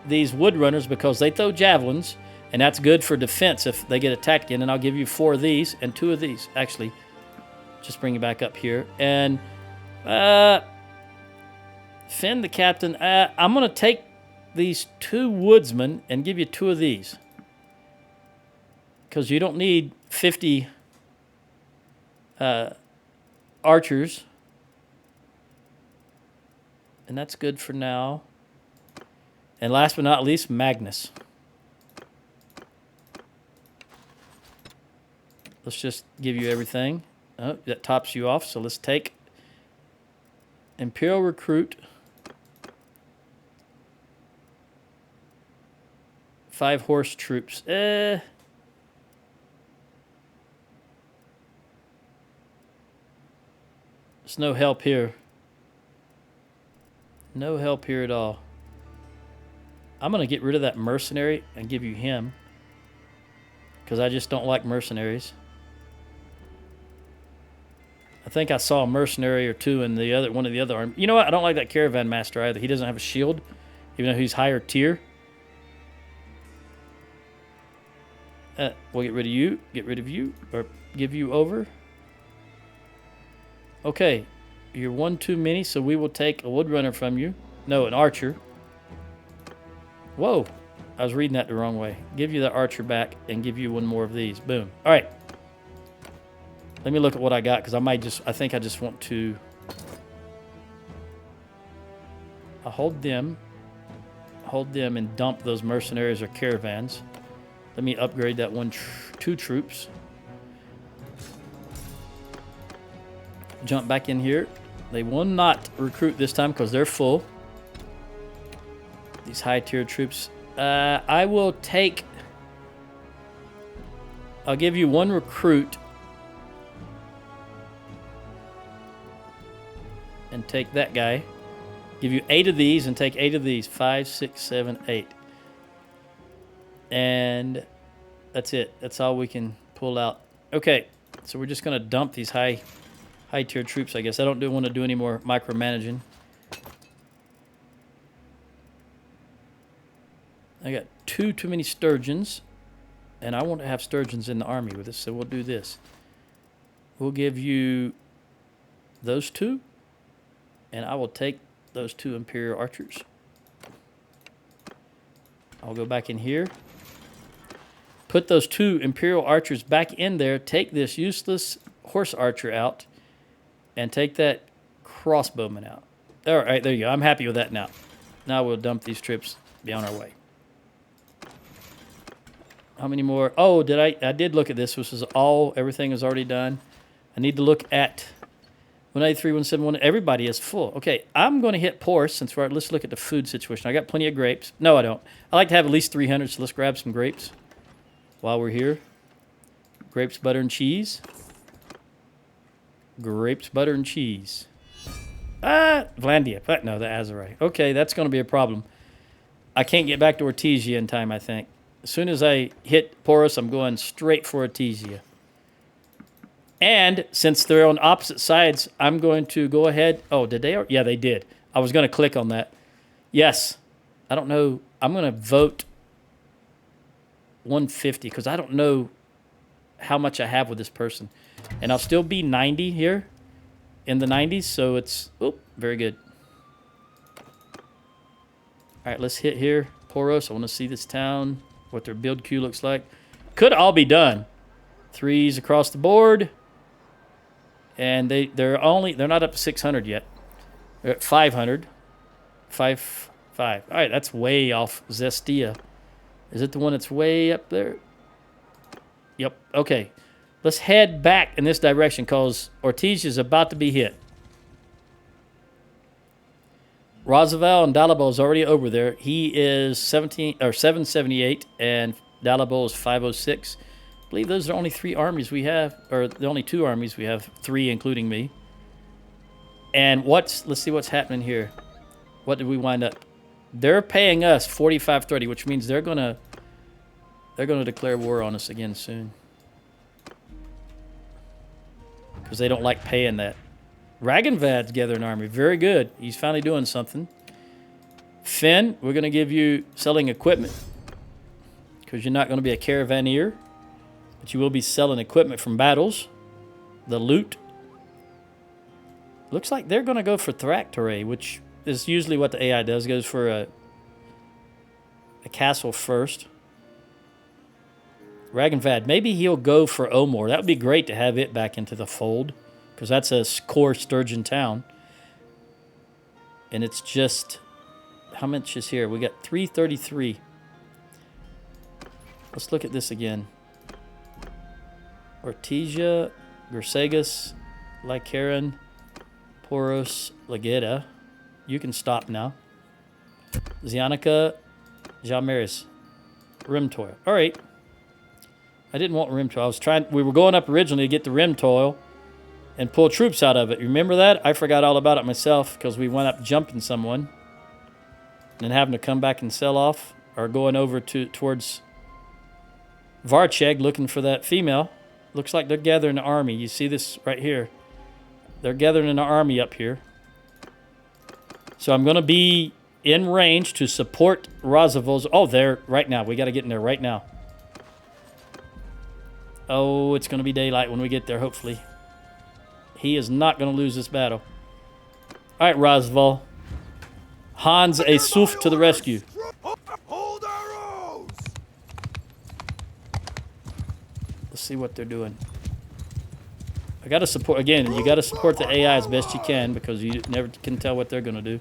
these wood runners because they throw javelins, and that's good for defense if they get attacked again. And I'll give you 4 of these and 2 of these. Actually, just bring it back up here. And Finn, the captain, I'm going to take these 2 woodsmen and give you 2 of these. Because you don't need 50 archers. And that's good for now. And last but not least, Magnus. Let's just give you everything. Oh, that tops you off. So let's take Imperial Recruit. 5 horse troops. There's no help here. No help here at all. I'm going to get rid of that mercenary and give you him. Because I just don't like mercenaries. I think I saw a mercenary or 2 in the other one of the other armies. You know what? I don't like that caravan master either. He doesn't have a shield, even though he's higher tier. We'll get rid of you. Get rid of you. Or give you over. Okay. You're 1 too many, so we will take a woodrunner from you. No, an archer. Whoa. I was reading that the wrong way. Give you the archer back and give you 1 more of these. Boom. All right. Let me look at what I got, because I think I just want to... I'll hold them and dump those mercenaries or caravans. Let me upgrade that 2 troops. Jump back in here. They will not recruit this time because they're full. These high-tier troops. I will take... I'll give you 1 recruit. And take that guy. Give you 8 of these and take 8 of these. 5, 6, 7, 8. And that's it. That's all we can pull out. Okay, so we're just going to dump these high-tier troops, I guess. I don't want to do any more micromanaging. I got too many Sturgians, and I want to have Sturgians in the army with us, so we'll do this. We'll give you those 2, and I will take those 2 Imperial Archers. I'll go back in here. Put those 2 Imperial Archers back in there. Take this useless Horse Archer out, and take that Crossbowman out. All right, there you go. I'm happy with that now. Now we'll dump these troops, be on our way. How many more? Oh, I did look at this. This was everything is already done. I need to look at 183, 171. Everybody is full. Okay, I'm going to hit Porous since let's look at the food situation. I got plenty of grapes. No, I don't. I like to have at least 300, so let's grab some grapes while we're here. Grapes, butter, and cheese. Grapes, butter, and cheese. Vlandia. No, the Azerai. Okay, that's going to be a problem. I can't get back to Ortesia in time, I think. As soon as I hit Porous, I'm going straight for Ortesia. And since they're on opposite sides, I'm going to go ahead. Oh, did they? Yeah, they did. I was going to click on that. Yes. I don't know. I'm going to vote 150 because I don't know how much I have with this person. And I'll still be 90 here in the 90s. So it's, very good. All right, let's hit here. Poros, I want to see this town, what their build queue looks like. Could all be done. 3s across the board. And they're not up to 600 yet. They're at 500. 5. All right, that's way off Zestia. Is it the one that's way up there? Yep. Okay. Let's head back in this direction because Ortesia is about to be hit. Roosevelt and Dalibor is already over there. He is 778 and Dalibor is 506. I believe those are the only 3 armies we have, or the only 2 armies we have, 3 including me. And let's see what's happening here. What did we wind up? They're paying us 4530, which means they're gonna declare war on us again soon. Because they don't like paying that. Ragenvad's gathering an army. Very good. He's finally doing something. Finn, we're going to give you selling equipment. Because you're not going to be a caravaneer. But you will be selling equipment from battles. The loot. Looks like they're going to go for Thractore, which is usually what the AI does. It goes for a castle first. Ragenvad, maybe he'll go for Omor. That would be great to have it back into the fold. Because that's a core Sturgian town. And it's just... How much is here? We got 333. Let's look at this again. Ortesia, Gersegas, Lycaran, Poros, Legeda. You can stop now. Zianica, Jamaris, Rimtoil. All right. I didn't want Rimtoil. We were going up originally to get the Rimtoil and pull troops out of it. Remember that? I forgot all about it myself because we went up jumping someone and having to come back and sell off or going over towards Varcheg looking for that female. Looks like they're gathering an army. You see this right here. They're gathering an army up here. So I'm going to be in range to support Roosevelt. Oh, there right now. We got to get in there right now. Oh, it's going to be daylight when we get there, hopefully. He is not going to lose this battle. All right, Roosevelt. Hans a Suf to the rescue. Hold arrows! Let's see what they're doing. I got to support, again, you got to support the AI as best you can because you never can tell what they're going to do.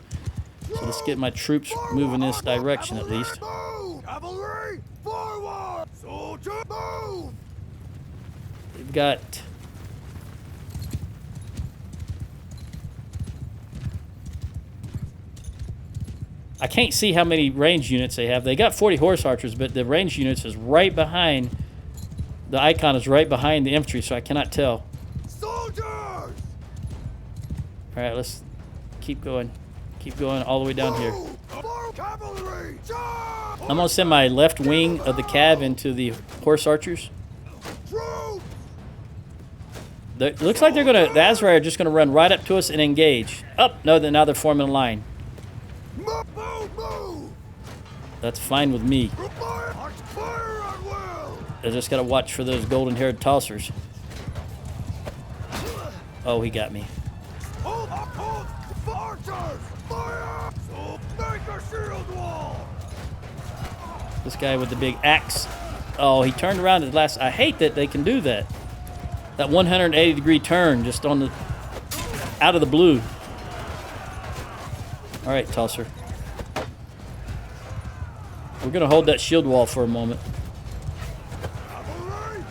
So let's get my troops moving this direction at least. Cavalry, forward! Soldier, move! We've got I can't see how many range units they have. They got 40 horse archers, but the range units is right behind. The icon is right behind the infantry, so I cannot tell. Soldiers! All right, let's keep going. Keep going all the way down here. Cavalry! Charge! I'm gonna send my left wing of the cav into the horse archers. Troops! Looks like they're gonna. The Azrai are just gonna run right up to us and engage. No, now they're forming a line. Move! Move! That's fine with me. Fire at will! I just gotta watch for those golden-haired tossers. Oh, he got me. Hold! Archers! Fire! Make a shield wall! This guy with the big axe. Oh, he turned around at last. I hate that they can do that. That 180-degree turn just on the out of the blue. All right, tosser. We're gonna hold that shield wall for a moment. Cavalry!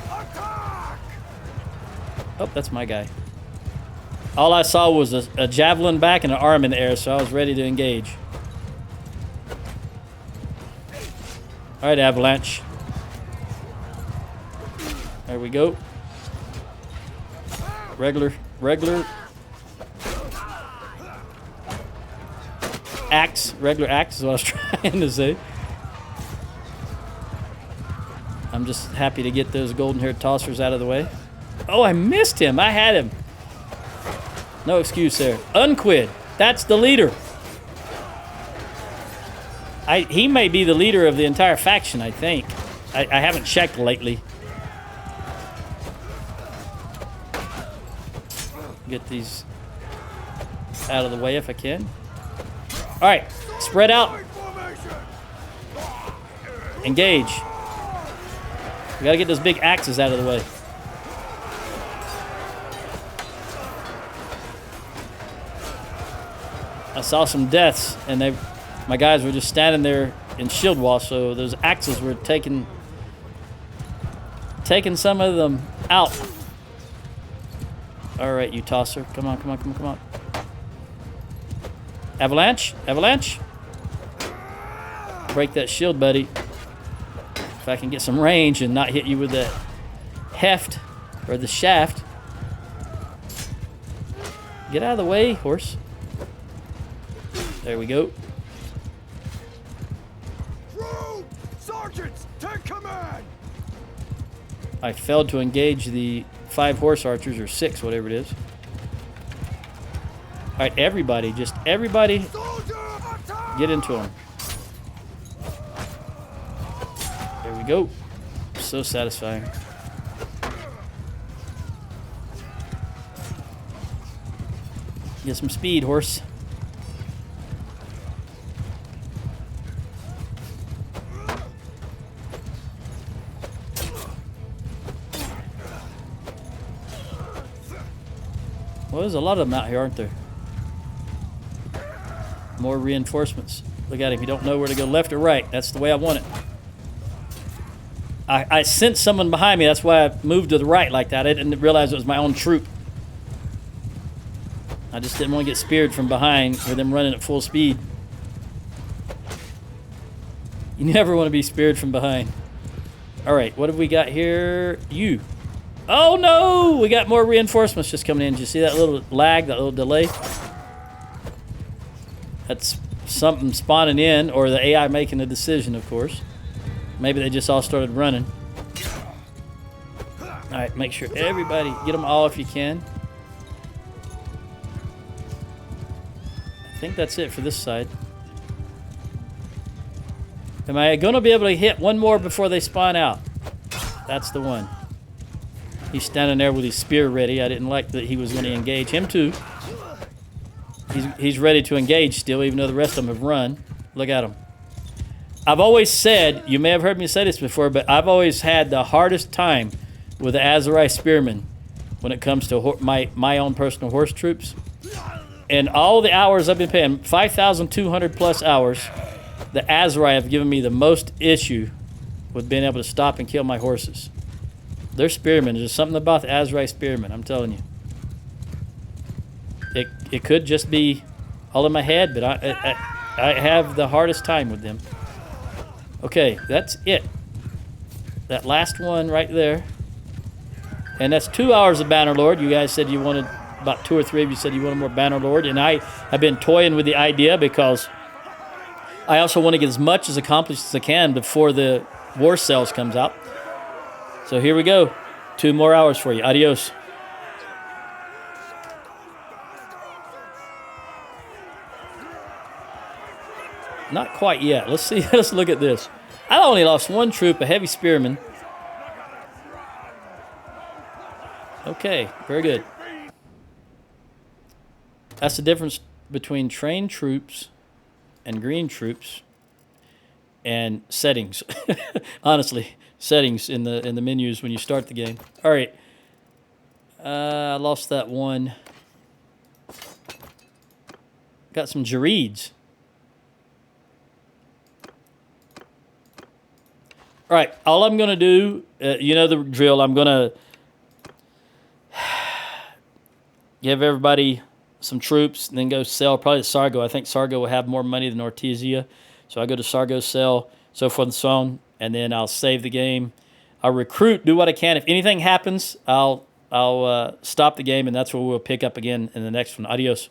Attack! Oh, that's my guy. All I saw was a javelin back and an arm in the air, so I was ready to engage. All right, Avalanche. There we go. Regular. Axe. Regular axe is what I was trying to say. I'm just happy to get those golden-haired tossers out of the way. Oh, I missed him. I had him. No excuse there. Unquid. That's the leader. He may be the leader of the entire faction, I think. I haven't checked lately. Get these out of the way if I can. All right, spread out. Engage. We gotta get those big axes out of the way. I saw some deaths, and my guys were just standing there in shield wall, so those axes were taking some of them out. All right, you tosser. Come on. Avalanche. Break that shield, buddy. If I can get some range and not hit you with that heft or the shaft. Get out of the way, horse. There we go. Troops! Sergeants, take command! I failed to engage the 5 horse archers, or 6, whatever it is. All right, everybody, Soldier, attack! get into them. There we go. So satisfying. Get some speed, horse. Well, there's a lot of them out here, aren't there? More reinforcements. Look at him. You don't know where to go, left or right. That's the way I want it. I sensed someone behind me. That's why I moved to the right like that. I didn't realize it was my own troop. I just didn't want to get speared from behind with them running at full speed. You never want to be speared from behind. All right, what have we got here? You. Oh, no! We got more reinforcements just coming in. Did you see that little lag, that little delay? That's something spawning in, or the AI making a decision, of course. Maybe they just all started running. All right, make sure everybody, get them all if you can. I think that's it for this side. Am I going to be able to hit one more before they spawn out? That's the one. He's standing there with his spear ready. I didn't like that he was going to engage. Him too. He's ready to engage still, even though the rest of them have run. Look at him. I've always said, you may have heard me say this before, but I've always had the hardest time with the Azrai spearmen when it comes to my own personal horse troops. And all the hours I've been paying, 5,200 plus hours, the Azrai have given me the most issue with being able to stop and kill my horses. They're spearmen. There's something about the Azrai spearmen, I'm telling you. It could just be all in my head, but I have the hardest time with them. Okay, that's it. That last one right there. And that's 2 hours of Bannerlord. You guys said you wanted, about 2 or 3 of you said you wanted more Bannerlord. And I have been toying with the idea because I also want to get as much as accomplished as I can before the War Cells comes out. So here we go. 2 more hours for you. Adios. Not quite yet. Let's see. Let's look at this. I only lost 1 troop, a heavy spearman. Okay, very good. That's the difference between trained troops and green troops and settings. Honestly, settings in the menus when you start the game. All right. I lost that one. Got some Girds. All right, all I'm going to do, you know the drill, I'm going to give everybody some troops and then go sell probably to Sargo. I think Sargo will have more money than Ortizia. So I go to Sargo, sell, so forth and so on, and then I'll save the game. I'll recruit, do what I can. If anything happens, I'll stop the game, and that's where we'll pick up again in the next one. Adios.